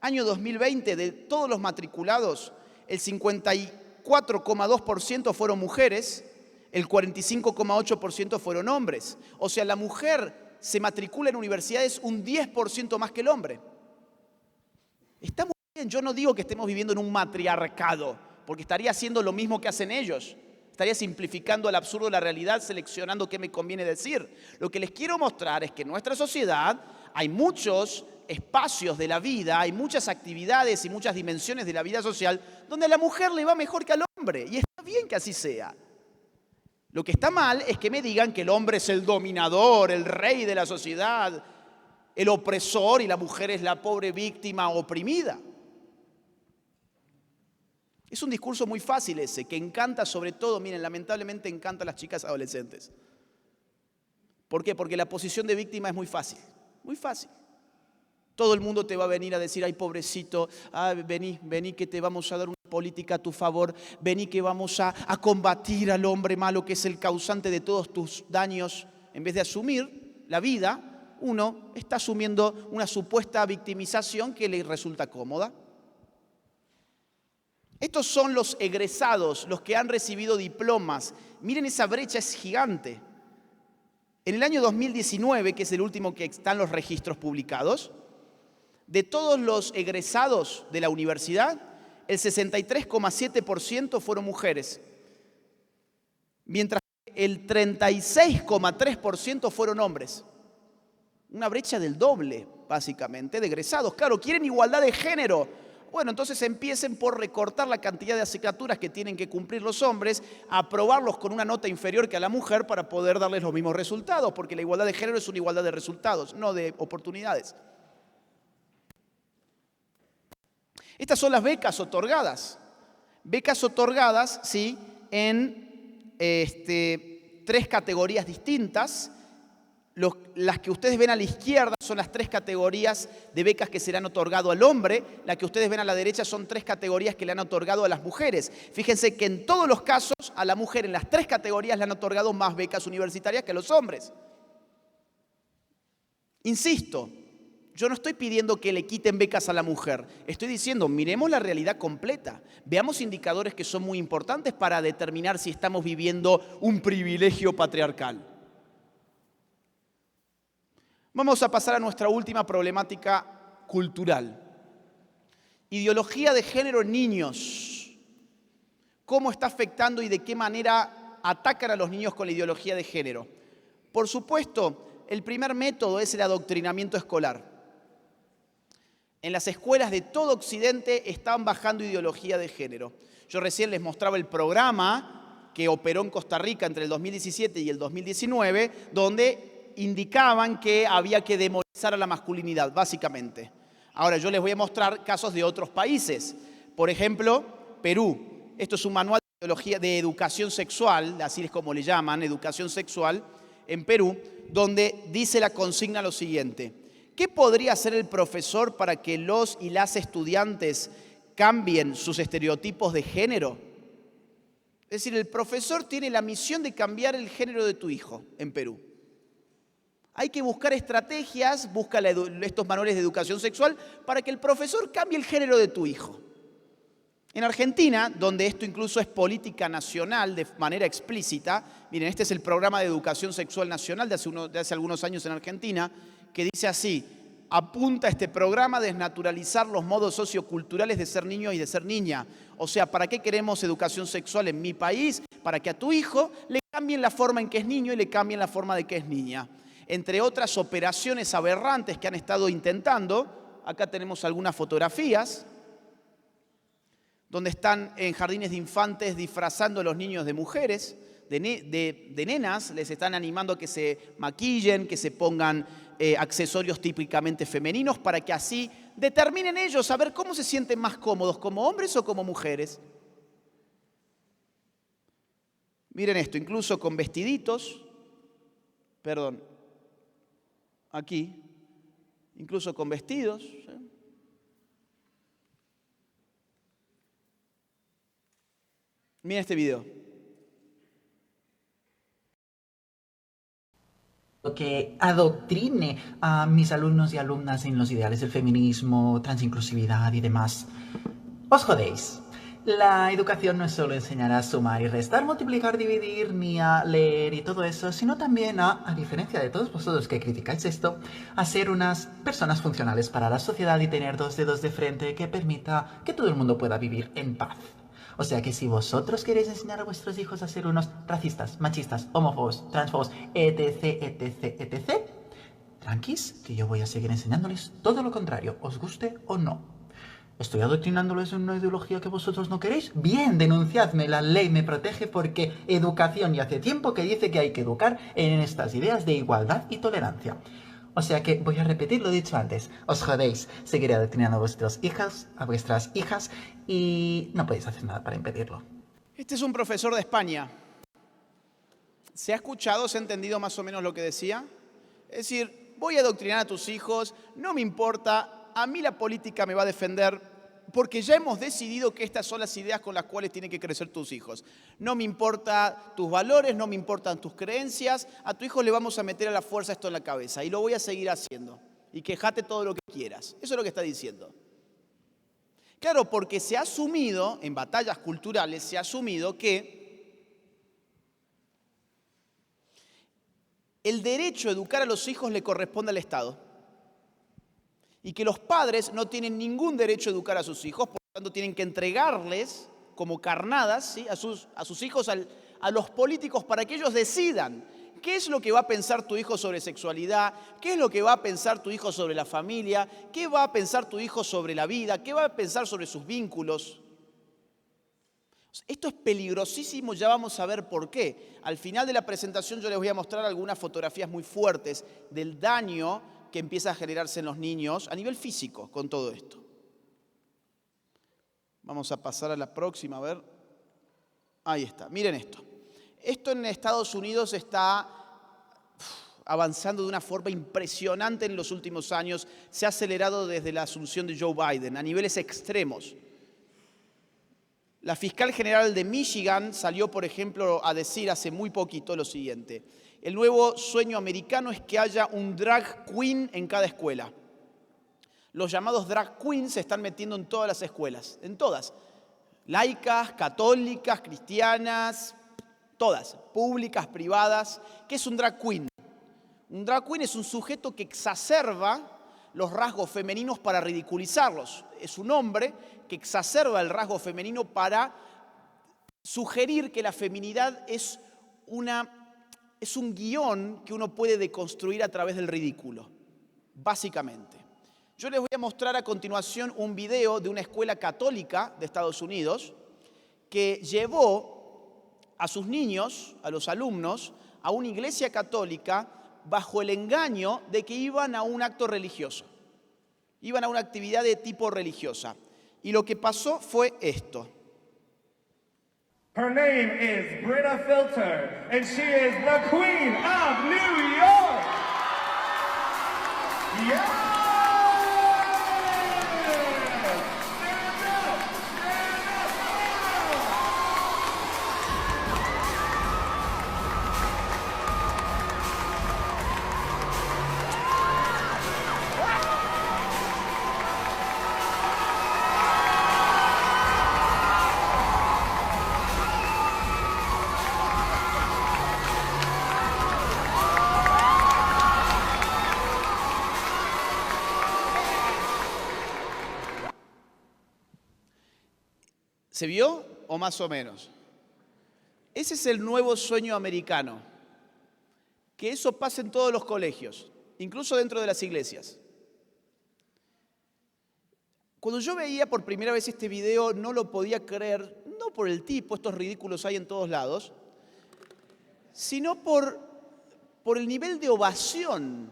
Año 2020, de todos los matriculados, el 54,2% fueron mujeres, el 45,8% fueron hombres. O sea, la mujer se matricula en universidades un 10% más que el hombre. Está muy bien, yo no digo que estemos viviendo en un matriarcado, porque estaría haciendo lo mismo que hacen ellos. Estaría simplificando al absurdo la realidad, seleccionando qué me conviene decir. Lo que les quiero mostrar es que en nuestra sociedad hay muchos espacios de la vida, hay muchas actividades y muchas dimensiones de la vida social donde a la mujer le va mejor que al hombre. Y está bien que así sea. Lo que está mal es que me digan que el hombre es el dominador, el rey de la sociedad, el opresor y la mujer es la pobre víctima oprimida. Es un discurso muy fácil ese, que encanta sobre todo, miren, lamentablemente encanta a las chicas adolescentes. ¿Por qué? Porque la posición de víctima es muy fácil, muy fácil. Todo el mundo te va a venir a decir, ay, pobrecito, vení que te vamos a dar una política a tu favor, vení que vamos a combatir al hombre malo que es el causante de todos tus daños. En vez de asumir la vida, uno está asumiendo una supuesta victimización que le resulta cómoda. Estos son los egresados, los que han recibido diplomas. Miren, esa brecha es gigante. En el año 2019, que es el último que están los registros publicados, de todos los egresados de la universidad, el 63,7% fueron mujeres, mientras que el 36,3% fueron hombres. Una brecha del doble, básicamente, de egresados. Claro, quieren igualdad de género. Bueno, entonces empiecen por recortar la cantidad de asignaturas que tienen que cumplir los hombres, aprobarlos con una nota inferior que a la mujer para poder darles los mismos resultados, porque la igualdad de género es una igualdad de resultados, no de oportunidades. Estas son las becas otorgadas. Becas otorgadas, sí, en 3 categorías distintas. Las que ustedes ven a la izquierda son las 3 categorías de becas que se le han otorgado al hombre. Las que ustedes ven a la derecha son 3 categorías que le han otorgado a las mujeres. Fíjense que en todos los casos a la mujer en las 3 categorías le han otorgado más becas universitarias que a los hombres. Insisto, yo no estoy pidiendo que le quiten becas a la mujer. Estoy diciendo, miremos la realidad completa. Veamos indicadores que son muy importantes para determinar si estamos viviendo un privilegio patriarcal. Vamos a pasar a nuestra última problemática cultural. Ideología de género en niños. ¿Cómo está afectando y de qué manera atacan a los niños con la ideología de género? Por supuesto, el primer método es el adoctrinamiento escolar. En las escuelas de todo Occidente están bajando ideología de género. Yo recién les mostraba el programa que operó en Costa Rica entre el 2017 y el 2019, donde indicaban que había que demonizar a la masculinidad, básicamente. Ahora, yo les voy a mostrar casos de otros países. Por ejemplo, Perú. Esto es un manual de ideología de educación sexual, así es como le llaman, educación sexual, en Perú, donde dice la consigna lo siguiente: ¿Qué podría hacer el profesor para que los y las estudiantes cambien sus estereotipos de género? Es decir, el profesor tiene la misión de cambiar el género de tu hijo en Perú. Hay que buscar estrategias, busca estos manuales de educación sexual para que el profesor cambie el género de tu hijo. En Argentina, donde esto incluso es política nacional de manera explícita, miren, este es el programa de educación sexual nacional de hace algunos años en Argentina, que dice así: apunta a este programa a desnaturalizar los modos socioculturales de ser niño y de ser niña. O sea, ¿para qué queremos educación sexual en mi país? Para que a tu hijo le cambien la forma en que es niño y le cambien la forma de que es niña. Entre otras operaciones aberrantes que han estado intentando, acá tenemos algunas fotografías, donde están en jardines de infantes disfrazando a los niños de mujeres, de nenas, les están animando a que se maquillen, que se pongan accesorios típicamente femeninos para que así determinen ellos a ver cómo se sienten más cómodos, como hombres o como mujeres. Miren esto, incluso con vestiditos, aquí, incluso con vestidos. ¿Sí? Miren este video. Que adoctrine a mis alumnos y alumnas en los ideales del feminismo, transinclusividad y demás. Os jodéis. La educación no es solo enseñar a sumar y restar, multiplicar, dividir, ni a leer y todo eso, sino también a diferencia de todos vosotros que criticáis esto, a ser unas personas funcionales para la sociedad y tener dos dedos de frente que permita que todo el mundo pueda vivir en paz. O sea que si vosotros queréis enseñar a vuestros hijos a ser unos racistas, machistas, homófobos, transfobos, etc., tranquis, que yo voy a seguir enseñándoles todo lo contrario, os guste o no. ¿Estoy adoctrinándoles en una ideología que vosotros no queréis? Bien, denunciadme, la ley me protege porque educación, y hace tiempo que dice que hay que educar en estas ideas de igualdad y tolerancia. O sea que voy a repetir lo dicho antes. Os jodéis, seguiré adoctrinando a vuestras hijas y no podéis hacer nada para impedirlo. Este es un profesor de España. ¿Se ha escuchado, se ha entendido más o menos lo que decía? Es decir, voy a adoctrinar a tus hijos, no me importa, a mí la política me va a defender porque ya hemos decidido que estas son las ideas con las cuales tienen que crecer tus hijos. No me importan tus valores, no me importan tus creencias, a tu hijo le vamos a meter a la fuerza esto en la cabeza y lo voy a seguir haciendo. Y quejate todo lo que quieras. Eso es lo que está diciendo. Claro, porque se ha asumido, en batallas culturales, se ha asumido que el derecho a educar a los hijos le corresponde al Estado. Y que los padres no tienen ningún derecho a educar a sus hijos, por lo tanto tienen que entregarles como carnadas, ¿sí?, a sus hijos a los políticos para que ellos decidan qué es lo que va a pensar tu hijo sobre sexualidad, qué es lo que va a pensar tu hijo sobre la familia, qué va a pensar tu hijo sobre la vida, qué va a pensar sobre sus vínculos. Esto es peligrosísimo, ya vamos a ver por qué. Al final de la presentación yo les voy a mostrar algunas fotografías muy fuertes del daño que empieza a generarse en los niños a nivel físico con todo esto. Vamos a pasar a la próxima, a ver. Ahí está, miren esto. Esto en Estados Unidos está avanzando de una forma impresionante en los últimos años. Se ha acelerado desde la asunción de Joe Biden a niveles extremos. La fiscal general de Michigan salió, por ejemplo, a decir hace muy poquito lo siguiente: el nuevo sueño americano es que haya un drag queen en cada escuela. Los llamados drag queens se están metiendo en todas las escuelas, en todas. Laicas, católicas, cristianas, todas, públicas, privadas. ¿Qué es un drag queen? Un drag queen es un sujeto que exacerba los rasgos femeninos para ridiculizarlos. Es un hombre que exacerba el rasgo femenino para sugerir que la feminidad es un guión que uno puede deconstruir a través del ridículo, básicamente. Yo les voy a mostrar a continuación un video de una escuela católica de Estados Unidos que llevó a sus niños, a los alumnos, a una iglesia católica bajo el engaño de que iban a un acto religioso. Iban a una actividad de tipo religiosa. Y lo que pasó fue esto. Her name is Britta Filter, and she is the Queen of New York. ¿Se vio o más o menos? Ese es el nuevo sueño americano, que eso pase en todos los colegios, incluso dentro de las iglesias. Cuando yo veía por primera vez este video no lo podía creer, no por el tipo, estos ridículos hay en todos lados, sino por el nivel de ovación.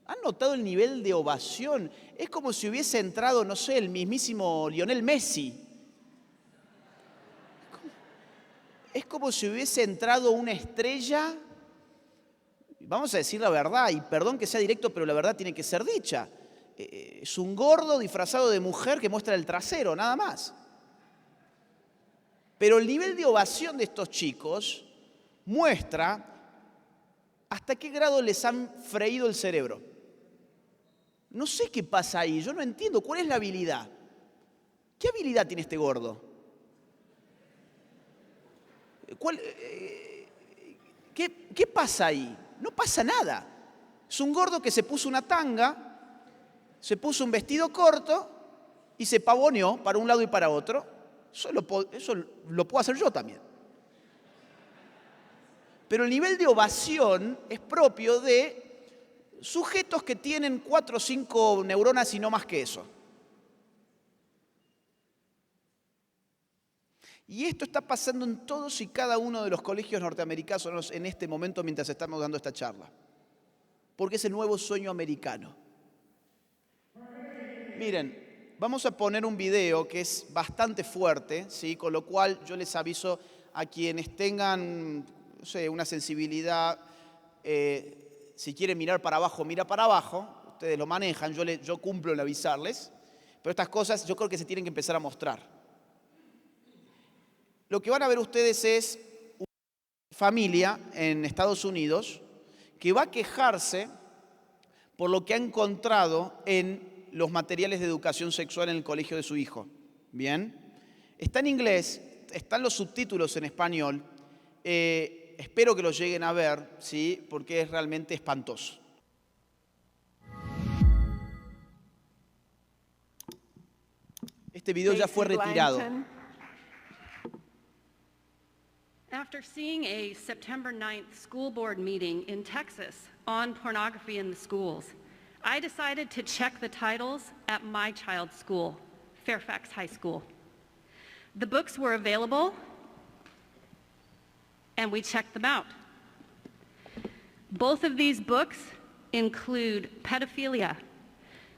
¿Han notado el nivel de ovación? Es como si hubiese entrado, no sé, el mismísimo Lionel Messi. Es como si hubiese entrado una estrella, vamos a decir la verdad, y perdón que sea directo, pero la verdad tiene que ser dicha. Es un gordo disfrazado de mujer que muestra el trasero, nada más. Pero el nivel de ovación de estos chicos muestra hasta qué grado les han freído el cerebro. No sé qué pasa ahí, yo no entiendo. ¿Cuál es la habilidad? ¿Qué habilidad tiene este gordo? ¿Qué pasa ahí? No pasa nada. Es un gordo que se puso una tanga, se puso un vestido corto y se pavoneó para un lado y para otro. Eso lo puedo hacer yo también. Pero el nivel de ovación es propio de sujetos que tienen 4 o 5 neuronas y no más que eso. Y esto está pasando en todos y cada uno de los colegios norteamericanos en este momento mientras estamos dando esta charla. Porque es el nuevo sueño americano. Miren, vamos a poner un video que es bastante fuerte, ¿sí? Con lo cual yo les aviso a quienes tengan, no sé, una sensibilidad, si quieren mirar para abajo, mira para abajo, ustedes lo manejan, yo cumplo en avisarles, pero estas cosas yo creo que se tienen que empezar a mostrar. Lo que van a ver ustedes es una familia en Estados Unidos que va a quejarse por lo que ha encontrado en los materiales de educación sexual en el colegio de su hijo. ¿Bien? Está en inglés, están los subtítulos en español. Espero que los lleguen a ver, ¿sí? Porque es realmente espantoso. Este video ya fue retirado. After seeing a September 9th school board meeting in Texas on pornography in the schools, I decided to check the titles at my child's school, Fairfax High School. The books were available, and we checked them out. Both of these books include pedophilia,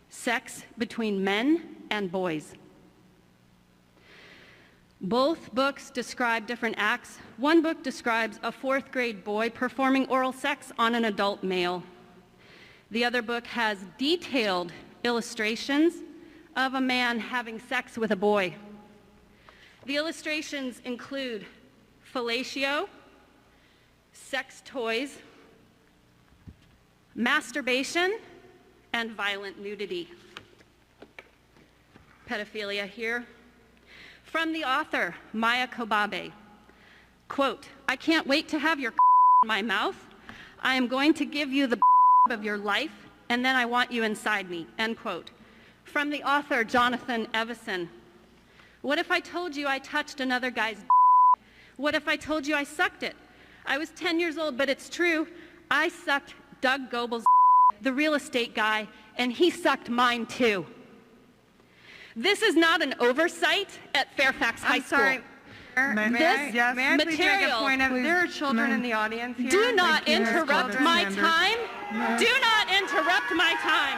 sex between men and boys. Both books describe different acts. One book describes a 4th grade boy performing oral sex on an adult male. The other book has detailed illustrations of a man having sex with a boy. The illustrations include fellatio, sex toys, masturbation, and violent nudity. Pedophilia here. From the author, Maya Kobabe, quote, "I can't wait to have your in my mouth. I am going to give you the of your life, and then I want you inside me," end quote. From the author, Jonathan Evison, "What if I told you I touched another guy's What if I told you I sucked it? I was 10 years old, but it's true. I sucked Doug Goebel's the real estate guy, and he sucked mine too." This is not an oversight at Fairfax High School. May I please make a point of, there are children in the audience here. Do not interrupt my time. Do not interrupt my time.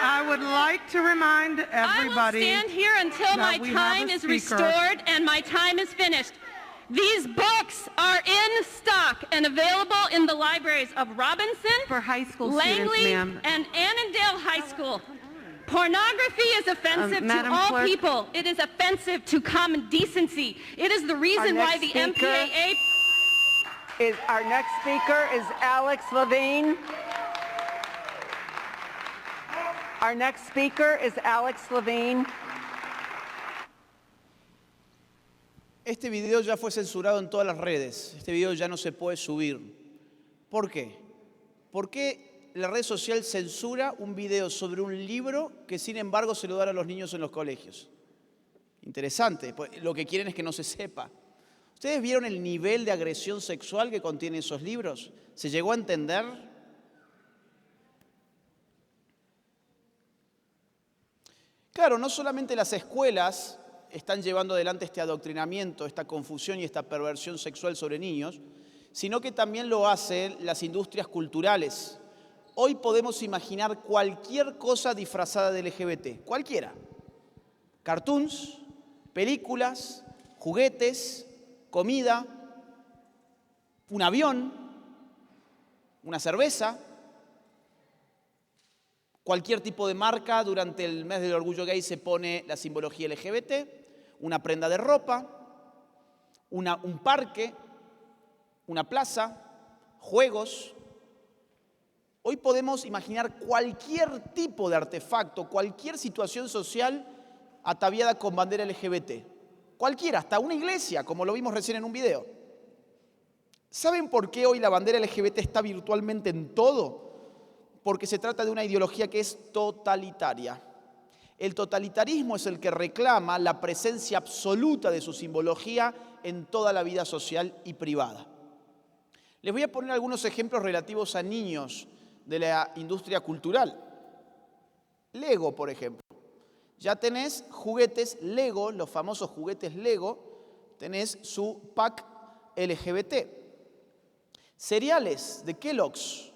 I would like to remind everybody. I will stand here until my time is restored and my time is finished. These books are in stock and available in the libraries of Robinson, For high school Langley, students, ma'am. and Annandale High School. Pornography is offensive to Madam all Clerk. people. It is offensive to common decency. It is the reason why the MPAA... Our next speaker is Alex Levine. Our next speaker is Alex Levine. Este video ya fue censurado en todas las redes. Este video ya no se puede subir. ¿Por qué? ¿Por qué la red social censura un video sobre un libro que sin embargo se lo dan a los niños en los colegios? Interesante. Lo que quieren es que no se sepa. ¿Ustedes vieron el nivel de agresión sexual que contienen esos libros? ¿Se llegó a entender? Claro, no solamente las escuelas están llevando adelante este adoctrinamiento, esta confusión y esta perversión sexual sobre niños, sino que también lo hacen las industrias culturales. Hoy podemos imaginar cualquier cosa disfrazada de LGBT, cualquiera. Cartoons, películas, juguetes, comida, un avión, una cerveza, cualquier tipo de marca. Durante el mes del orgullo gay se pone la simbología LGBT, una prenda de ropa, un parque, una plaza, juegos. Hoy podemos imaginar cualquier tipo de artefacto, cualquier situación social ataviada con bandera LGBT. Cualquiera, hasta una iglesia, como lo vimos recién en un video. ¿Saben por qué hoy la bandera LGBT está virtualmente en todo? Porque se trata de una ideología que es totalitaria. El totalitarismo es el que reclama la presencia absoluta de su simbología en toda la vida social y privada. Les voy a poner algunos ejemplos relativos a niños de la industria cultural. Lego, por ejemplo. Ya tenés juguetes Lego, los famosos juguetes Lego, tenés su pack LGBT. Cereales de Kellogg's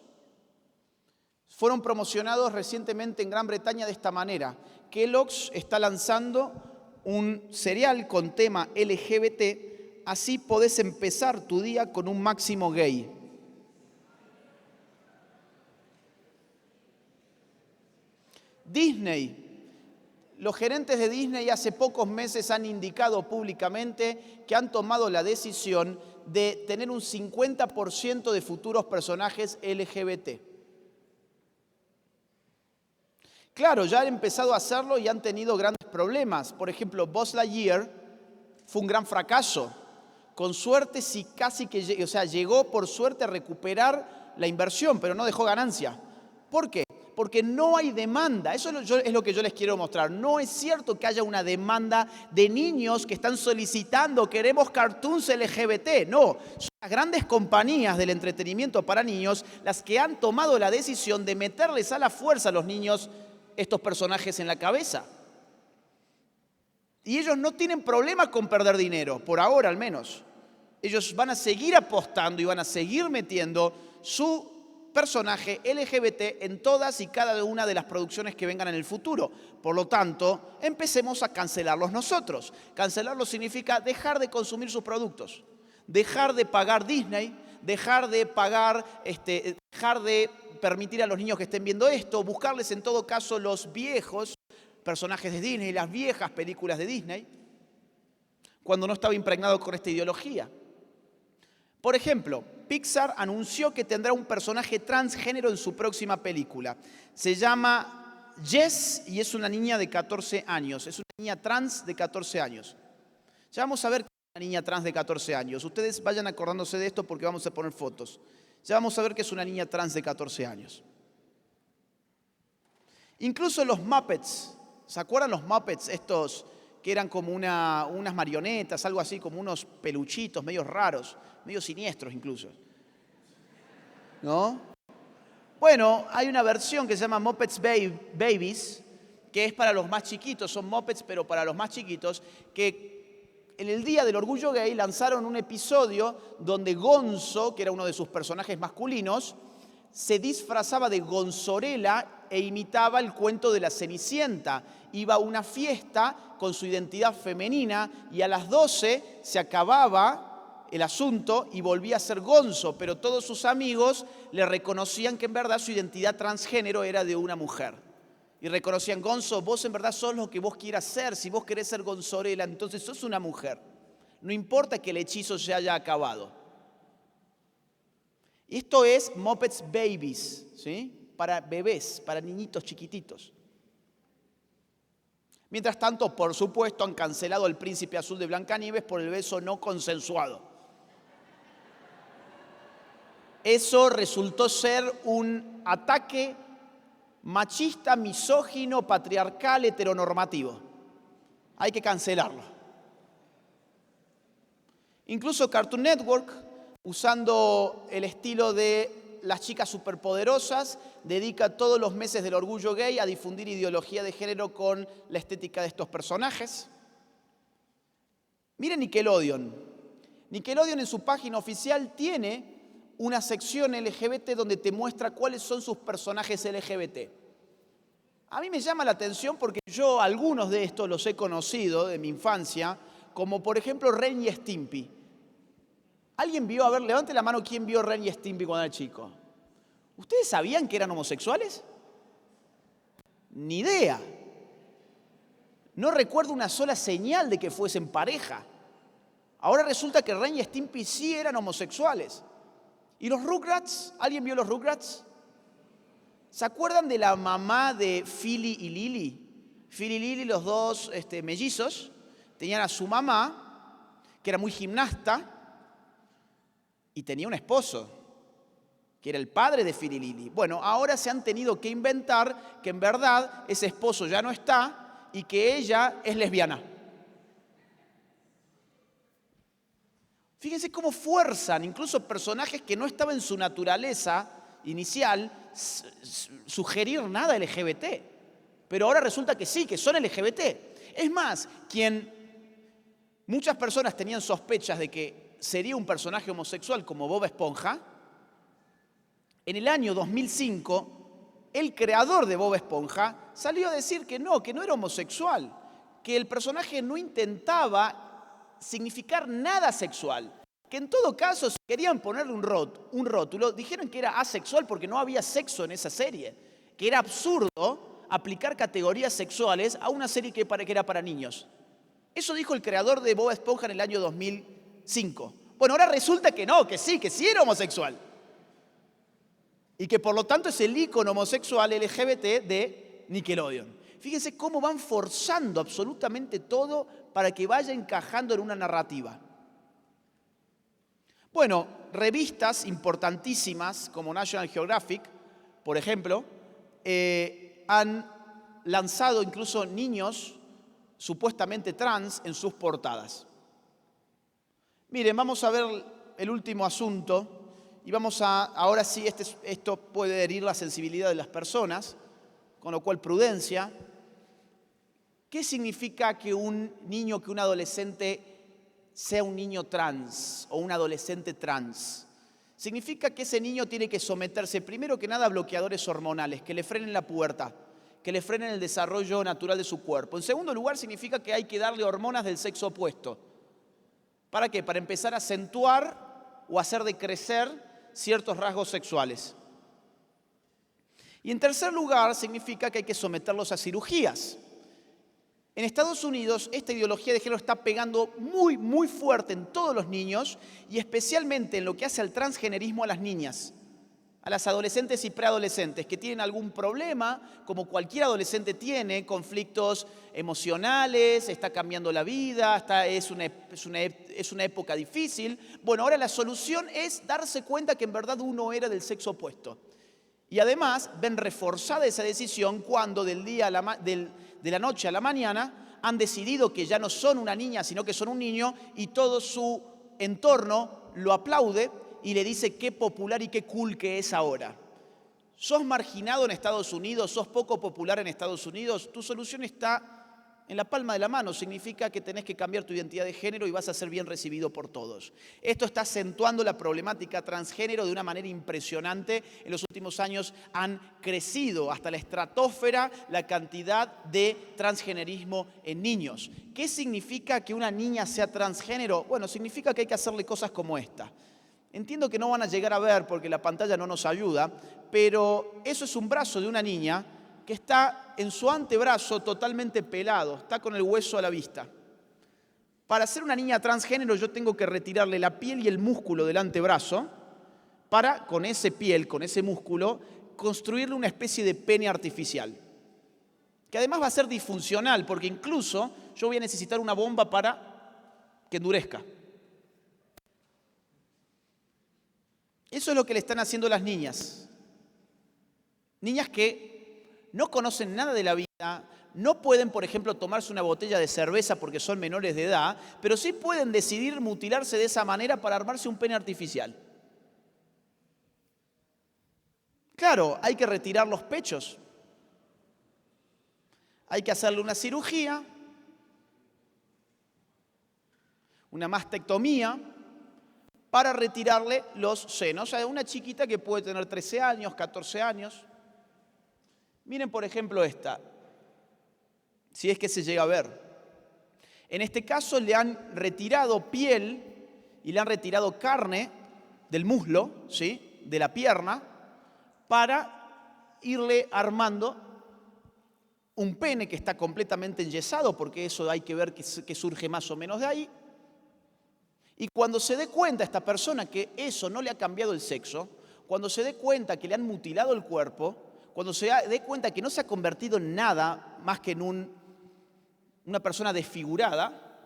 fueron promocionados recientemente en Gran Bretaña de esta manera. Kellogg's está lanzando un cereal con tema LGBT, así podés empezar tu día con un máximo gay. Disney. Los gerentes de Disney hace pocos meses han indicado públicamente que han tomado la decisión de tener un 50% de futuros personajes LGBT. Claro, ya han empezado a hacerlo y han tenido grandes problemas. Por ejemplo, Buzz Lightyear fue un gran fracaso. Con suerte, sí, casi que, llegó por suerte a recuperar la inversión, pero no dejó ganancia. ¿Por qué? Porque no hay demanda. Eso es lo que yo les quiero mostrar. No es cierto que haya una demanda de niños que están solicitando, queremos cartoons LGBT. No, son las grandes compañías del entretenimiento para niños las que han tomado la decisión de meterles a la fuerza a los niños estos personajes en la cabeza. Y ellos no tienen problema con perder dinero, por ahora al menos. Ellos van a seguir apostando y van a seguir metiendo su personaje LGBT en todas y cada una de las producciones que vengan en el futuro. Por lo tanto, empecemos a cancelarlos nosotros. Cancelarlos significa dejar de consumir sus productos, dejar de pagar Disney, dejar de pagar, dejar de permitir a los niños que estén viendo esto, buscarles en todo caso los viejos personajes de Disney, las viejas películas de Disney, cuando no estaba impregnado con esta ideología. Por ejemplo, Pixar anunció que tendrá un personaje transgénero en su próxima película. Se llama Jess y es una niña de 14 años. Es una niña trans de 14 años. Ya vamos a ver qué es una niña trans de 14 años. Ustedes vayan acordándose de esto porque vamos a poner fotos. Ya vamos a ver que es una niña trans de 14 años. Incluso los Muppets, ¿se acuerdan los Muppets? Estos que eran como unas marionetas, algo así, como unos peluchitos medio raros, medio siniestros incluso. ¿No? Bueno, hay una versión que se llama Muppets Babies, que es para los más chiquitos, son Muppets pero para los más chiquitos, que en el Día del Orgullo Gay lanzaron un episodio donde Gonzo, que era uno de sus personajes masculinos, se disfrazaba de Gonzorela e imitaba el cuento de la Cenicienta. Iba a una fiesta con su identidad femenina y a las 12 se acababa el asunto y volvía a ser gonzo, pero todos sus amigos le reconocían que en verdad su identidad transgénero era de una mujer. Y reconocían, Gonzo, vos en verdad sos lo que vos quieras ser. Si vos querés ser Gonzorela, entonces sos una mujer. No importa que el hechizo se haya acabado. Y esto es Muppets Babies, ¿sí? Para bebés, para niñitos chiquititos. Mientras tanto, por supuesto, han cancelado al príncipe azul de Blancanieves por el beso no consensuado. Eso resultó ser un ataque machista, misógino, patriarcal, heteronormativo. Hay que cancelarlo. Incluso Cartoon Network, usando el estilo de las chicas superpoderosas, dedica todos los meses del orgullo gay a difundir ideología de género con la estética de estos personajes. Miren Nickelodeon. Nickelodeon en su página oficial tiene una sección LGBT donde te muestra cuáles son sus personajes LGBT. A mí me llama la atención porque yo algunos de estos los he conocido de mi infancia, como por ejemplo Ren y Stimpy. ¿Alguien vio? A ver, levante la mano quién vio Ren y Stimpy cuando era chico. ¿Ustedes sabían que eran homosexuales? Ni idea. No recuerdo una sola señal de que fuesen pareja. Ahora resulta que Ren y Stimpy sí eran homosexuales. ¿Y los Rugrats? ¿Alguien vio los Rugrats? ¿Se acuerdan de la mamá de Philly y Lily? Philly y Lily, los dos mellizos, tenían a su mamá, que era muy gimnasta, y tenía un esposo, que era el padre de Philly y Lily. Bueno, ahora se han tenido que inventar que en verdad ese esposo ya no está y que ella es lesbiana. Fíjense cómo fuerzan incluso personajes que no estaban en su naturaleza inicial sugerir nada LGBT. Pero ahora resulta que sí, que son LGBT. Es más, muchas personas tenían sospechas de que sería un personaje homosexual como Bob Esponja, en el año 2005, el creador de Bob Esponja salió a decir que no era homosexual, que el personaje no intentaba significar nada sexual, que en todo caso si querían ponerle un rótulo, dijeron que era asexual porque no había sexo en esa serie, que era absurdo aplicar categorías sexuales a una serie que era para niños. Eso dijo el creador de Bob Esponja en el año 2005. Bueno, ahora resulta que no, que sí era homosexual. Y que por lo tanto es el ícono homosexual LGBT de Nickelodeon. Fíjense cómo van forzando absolutamente todo para que vaya encajando en una narrativa. Bueno, revistas importantísimas como National Geographic, por ejemplo, han lanzado incluso niños supuestamente trans en sus portadas. Miren, vamos a ver el último asunto y ahora sí, esto puede herir la sensibilidad de las personas, con lo cual prudencia. ¿Qué significa que un niño, que un adolescente sea un niño trans o un adolescente trans? Significa que ese niño tiene que someterse primero que nada a bloqueadores hormonales, que le frenen la pubertad, que le frenen el desarrollo natural de su cuerpo. En segundo lugar, significa que hay que darle hormonas del sexo opuesto. ¿Para qué? Para empezar a acentuar o hacer decrecer ciertos rasgos sexuales. Y en tercer lugar, significa que hay que someterlos a cirugías. En Estados Unidos, esta ideología de género está pegando muy, muy fuerte en todos los niños y especialmente en lo que hace al transgenerismo a las niñas, a las adolescentes y preadolescentes que tienen algún problema, como cualquier adolescente tiene, conflictos emocionales, está cambiando la vida, es una época difícil. Bueno, ahora la solución es darse cuenta que en verdad uno era del sexo opuesto. Y además ven reforzada esa decisión cuando de la noche a la mañana han decidido que ya no son una niña, sino que son un niño y todo su entorno lo aplaude y le dice qué popular y qué cool que es ahora. ¿Sos marginado en Estados Unidos? ¿Sos poco popular en Estados Unidos? Tu solución está en la palma de la mano. Significa que tenés que cambiar tu identidad de género y vas a ser bien recibido por todos. Esto está acentuando la problemática transgénero de una manera impresionante. En los últimos años han crecido hasta la estratosfera la cantidad de transgenerismo en niños. ¿Qué significa que una niña sea transgénero? Bueno, significa que hay que hacerle cosas como esta. Entiendo que no van a llegar a ver porque la pantalla no nos ayuda, pero eso es un brazo de una niña que está en su antebrazo totalmente pelado, está con el hueso a la vista. Para ser una niña transgénero yo tengo que retirarle la piel y el músculo del antebrazo para, con ese piel, con ese músculo, construirle una especie de pene artificial, que además va a ser disfuncional, porque incluso yo voy a necesitar una bomba para que endurezca. Eso es lo que le están haciendo las niñas. Niñas que no conocen nada de la vida, no pueden, por ejemplo, tomarse una botella de cerveza porque son menores de edad, pero sí pueden decidir mutilarse de esa manera para armarse un pene artificial. Claro, hay que retirar los pechos, hay que hacerle una cirugía, una mastectomía, para retirarle los senos. O sea, una chiquita que puede tener 13 años, 14 años. Miren, por ejemplo, esta, si es que se llega a ver. En este caso le han retirado piel y le han retirado carne del muslo, ¿sí?, de la pierna, para irle armando un pene que está completamente enyesado, porque eso hay que ver que surge más o menos de ahí. Y cuando se dé cuenta esta persona que eso no le ha cambiado el sexo, cuando se dé cuenta que le han mutilado el cuerpo, cuando se dé cuenta que no se ha convertido en nada más que en una persona desfigurada,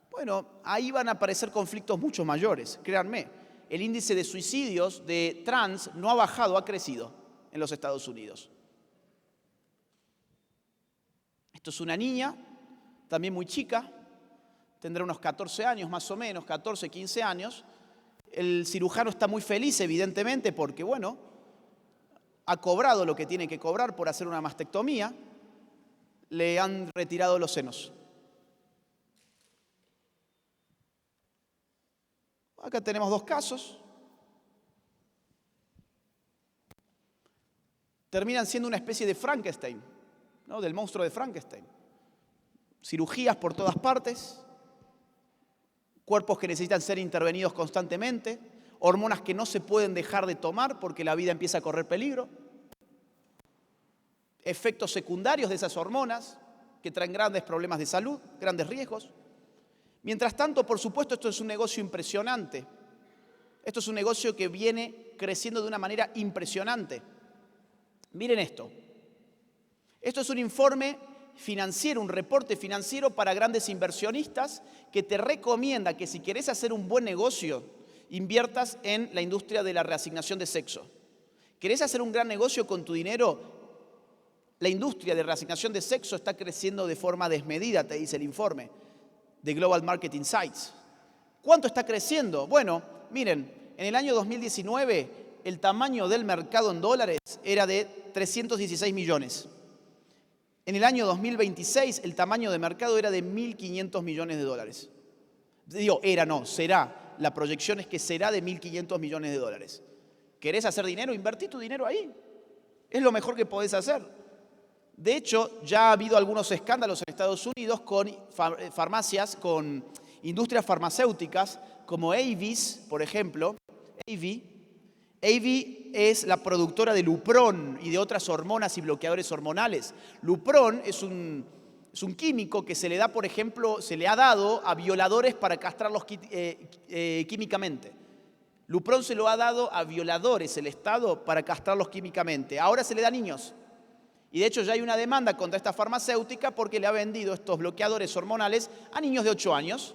bueno, ahí van a aparecer conflictos mucho mayores, créanme. El índice de suicidios de trans no ha bajado, ha crecido en los Estados Unidos. Esto es una niña, también muy chica, tendrá unos 14 años más o menos, 14, 15 años. El cirujano está muy feliz, evidentemente, porque, bueno, ha cobrado lo que tiene que cobrar por hacer una mastectomía, le han retirado los senos. Acá tenemos dos casos. Terminan siendo una especie de Frankenstein, ¿no?, del monstruo de Frankenstein. Cirugías por todas partes, cuerpos que necesitan ser intervenidos constantemente, hormonas que no se pueden dejar de tomar porque la vida empieza a correr peligro, efectos secundarios de esas hormonas que traen grandes problemas de salud, grandes riesgos. Mientras tanto, por supuesto, esto es un negocio impresionante. Esto es un negocio que viene creciendo de una manera impresionante. Miren esto. Esto es un informe financiero, un reporte financiero para grandes inversionistas que te recomienda que si querés hacer un buen negocio, inviertas en la industria de la reasignación de sexo. ¿Querés hacer un gran negocio con tu dinero? La industria de reasignación de sexo está creciendo de forma desmedida, te dice el informe de Global Market Insights. ¿Cuánto está creciendo? Bueno, miren, en el año 2019 el tamaño del mercado en dólares era de 316 millones. En el año 2026 el tamaño de mercado era de 1.500 millones de dólares. Será. La proyección es que será de 1.500 millones de dólares. ¿Querés hacer dinero? Invertí tu dinero ahí. Es lo mejor que podés hacer. De hecho, ya ha habido algunos escándalos en Estados Unidos con farmacias, con industrias farmacéuticas, como Avis, por ejemplo. Avis es la productora de Lupron y de otras hormonas y bloqueadores hormonales. Lupron es un químico que se le da, por ejemplo, se le ha dado a violadores para castrarlos químicamente. Lupron se lo ha dado a violadores, el Estado, para castrarlos químicamente. Ahora se le da a niños. Y de hecho ya hay una demanda contra esta farmacéutica porque le ha vendido estos bloqueadores hormonales a niños de 8 años.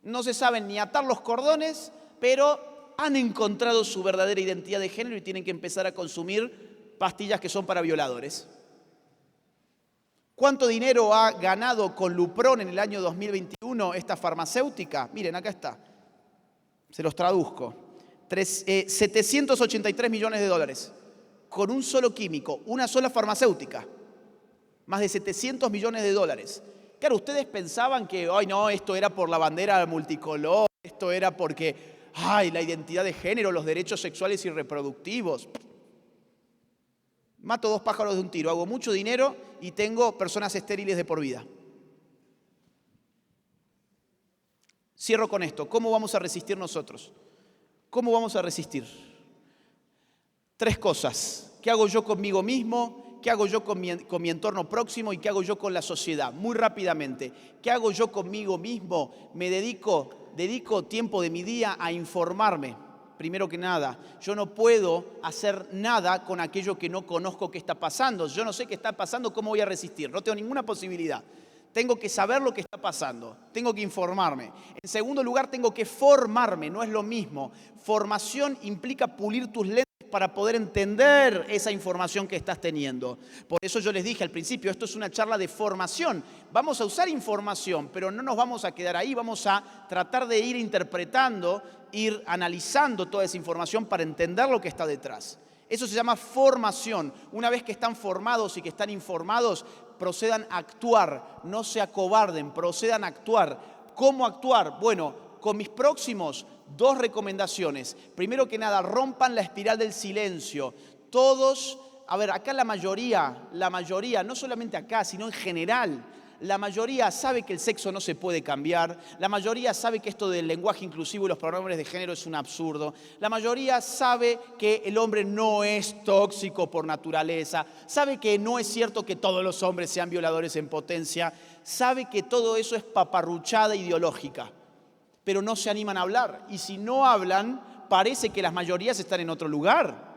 No se saben ni atar los cordones, pero han encontrado su verdadera identidad de género y tienen que empezar a consumir pastillas que son para violadores. ¿Cuánto dinero ha ganado con Lupron en el año 2021 esta farmacéutica? Miren, acá está. Se los traduzco. 783 millones de dólares. Con un solo químico, una sola farmacéutica. Más de 700 millones de dólares. Claro, ustedes pensaban que, ay no, esto era por la bandera multicolor, esto era porque, ay, la identidad de género, los derechos sexuales y reproductivos. Mato 2 pájaros de un tiro, hago mucho dinero y tengo personas estériles de por vida. Cierro con esto. ¿Cómo vamos a resistir nosotros? ¿Cómo vamos a resistir? 3 cosas. ¿Qué hago yo conmigo mismo? ¿Qué hago yo con mi entorno próximo? ¿Y qué hago yo con la sociedad? Muy rápidamente. ¿Qué hago yo conmigo mismo? Me dedico tiempo de mi día a informarme. Primero que nada, yo no puedo hacer nada con aquello que no conozco que está pasando. Yo no sé qué está pasando, ¿cómo voy a resistir? No tengo ninguna posibilidad. Tengo que saber lo que está pasando, tengo que informarme. En segundo lugar, tengo que formarme, no es lo mismo. Formación implica pulir tus lentes para poder entender esa información que estás teniendo. Por eso yo les dije al principio, esto es una charla de formación. Vamos a usar información, pero no nos vamos a quedar ahí, vamos a tratar de ir interpretando, ir analizando toda esa información para entender lo que está detrás. Eso se llama formación. Una vez que están formados y que están informados, procedan a actuar, no se acobarden, procedan a actuar. ¿Cómo actuar? Bueno, con mis próximos 2 recomendaciones. Primero que nada, rompan la espiral del silencio. Todos, a ver, acá la mayoría, no solamente acá, sino en general, la mayoría sabe que el sexo no se puede cambiar, la mayoría sabe que esto del lenguaje inclusivo y los pronombres de género es un absurdo, la mayoría sabe que el hombre no es tóxico por naturaleza, sabe que no es cierto que todos los hombres sean violadores en potencia, sabe que todo eso es paparruchada ideológica, pero no se animan a hablar. Y si no hablan, parece que las mayorías están en otro lugar.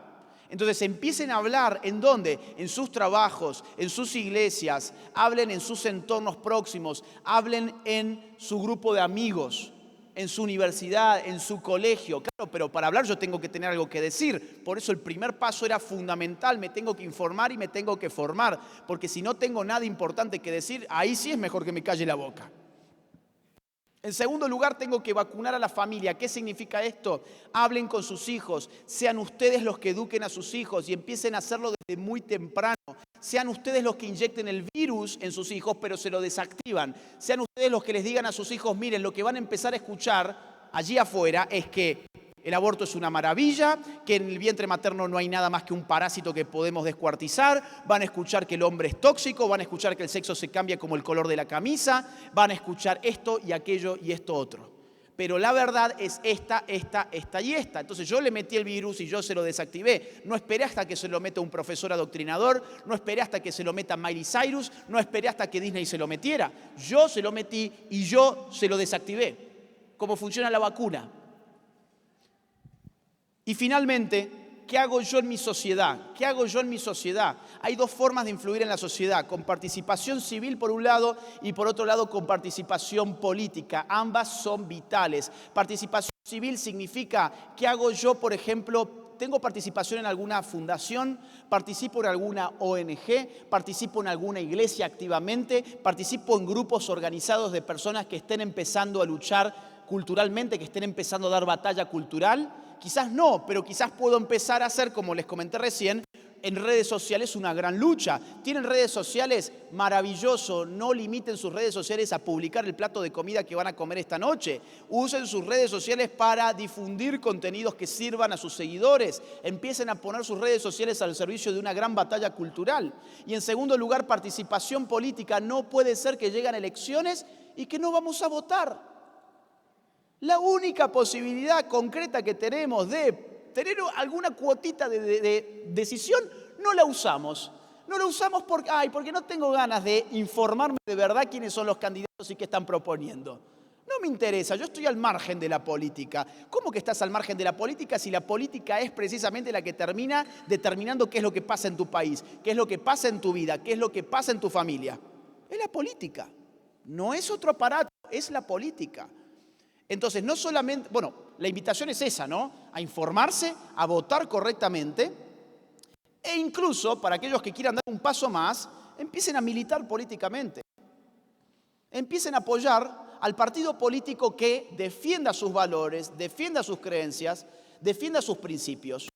Entonces empiecen a hablar, ¿en dónde? En sus trabajos, en sus iglesias, hablen en sus entornos próximos, hablen en su grupo de amigos, en su universidad, en su colegio. Claro, pero para hablar yo tengo que tener algo que decir. Por eso el primer paso era fundamental, me tengo que informar y me tengo que formar, porque si no tengo nada importante que decir, ahí sí es mejor que me calle la boca. En segundo lugar, tengo que vacunar a la familia. ¿Qué significa esto? Hablen con sus hijos, sean ustedes los que eduquen a sus hijos y empiecen a hacerlo desde muy temprano. Sean ustedes los que inyecten el virus en sus hijos, pero se lo desactivan. Sean ustedes los que les digan a sus hijos, miren, lo que van a empezar a escuchar allí afuera es que el aborto es una maravilla, que en el vientre materno no hay nada más que un parásito que podemos descuartizar, van a escuchar que el hombre es tóxico, van a escuchar que el sexo se cambia como el color de la camisa, van a escuchar esto y aquello y esto otro. Pero la verdad es esta y esta. Entonces yo le metí el virus y yo se lo desactivé. No esperé hasta que se lo meta un profesor adoctrinador, no esperé hasta que se lo meta Miley Cyrus, no esperé hasta que Disney se lo metiera. Yo se lo metí y yo se lo desactivé. ¿Cómo funciona la vacuna? Y finalmente, ¿qué hago yo en mi sociedad? ¿Qué hago yo en mi sociedad? Hay 2 formas de influir en la sociedad, con participación civil por un lado y por otro lado con participación política. Ambas son vitales. Participación civil significa, ¿qué hago yo, por ejemplo? Tengo participación en alguna fundación, participo en alguna ONG, participo en alguna iglesia activamente, participo en grupos organizados de personas que estén empezando a luchar culturalmente, que estén empezando a dar batalla cultural. Quizás no, pero quizás puedo empezar a hacer, como les comenté recién, en redes sociales una gran lucha. ¿Tienen redes sociales? Maravilloso. No limiten sus redes sociales a publicar el plato de comida que van a comer esta noche. Usen sus redes sociales para difundir contenidos que sirvan a sus seguidores. Empiecen a poner sus redes sociales al servicio de una gran batalla cultural. Y en segundo lugar, participación política. No puede ser que lleguen elecciones y que no vamos a votar. La única posibilidad concreta que tenemos de tener alguna cuotita de decisión, no la usamos. No la usamos porque no tengo ganas de informarme de verdad quiénes son los candidatos y qué están proponiendo. No me interesa, yo estoy al margen de la política. ¿Cómo que estás al margen de la política si la política es precisamente la que termina determinando qué es lo que pasa en tu país, qué es lo que pasa en tu vida, qué es lo que pasa en tu familia? Es la política, no es otro aparato, es la política. Entonces, no solamente, la invitación es esa, ¿no? A informarse, a votar correctamente e incluso, para aquellos que quieran dar un paso más, empiecen a militar políticamente. Empiecen a apoyar al partido político que defienda sus valores, defienda sus creencias, defienda sus principios.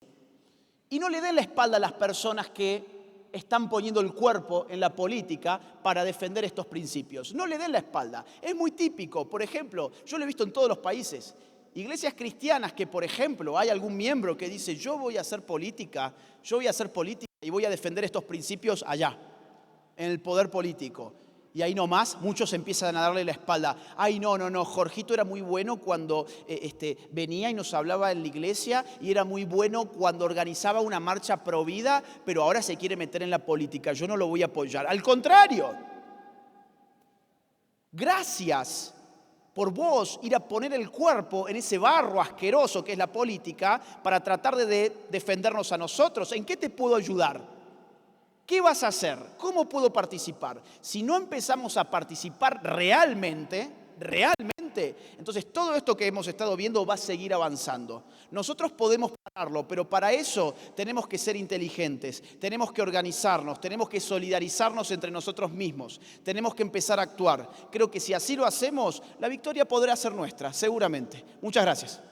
Y no le den la espalda a las personas que están poniendo el cuerpo en la política para defender estos principios. No le den la espalda. Es muy típico. Por ejemplo, yo lo he visto en todos los países. Iglesias cristianas que, por ejemplo, hay algún miembro que dice yo voy a hacer política y voy a defender estos principios allá, en el poder político. Y ahí nomás muchos empiezan a darle la espalda. Ay, no, Jorgito era muy bueno cuando venía y nos hablaba en la iglesia y era muy bueno cuando organizaba una marcha pro vida, pero ahora se quiere meter en la política. Yo no lo voy a apoyar. Al contrario, gracias por vos ir a poner el cuerpo en ese barro asqueroso que es la política para tratar de defendernos a nosotros. ¿En qué te puedo ayudar? ¿Qué vas a hacer? ¿Cómo puedo participar? Si no empezamos a participar realmente, entonces todo esto que hemos estado viendo va a seguir avanzando. Nosotros podemos pararlo, pero para eso tenemos que ser inteligentes, tenemos que organizarnos, tenemos que solidarizarnos entre nosotros mismos, tenemos que empezar a actuar. Creo que si así lo hacemos, la victoria podrá ser nuestra, seguramente. Muchas gracias.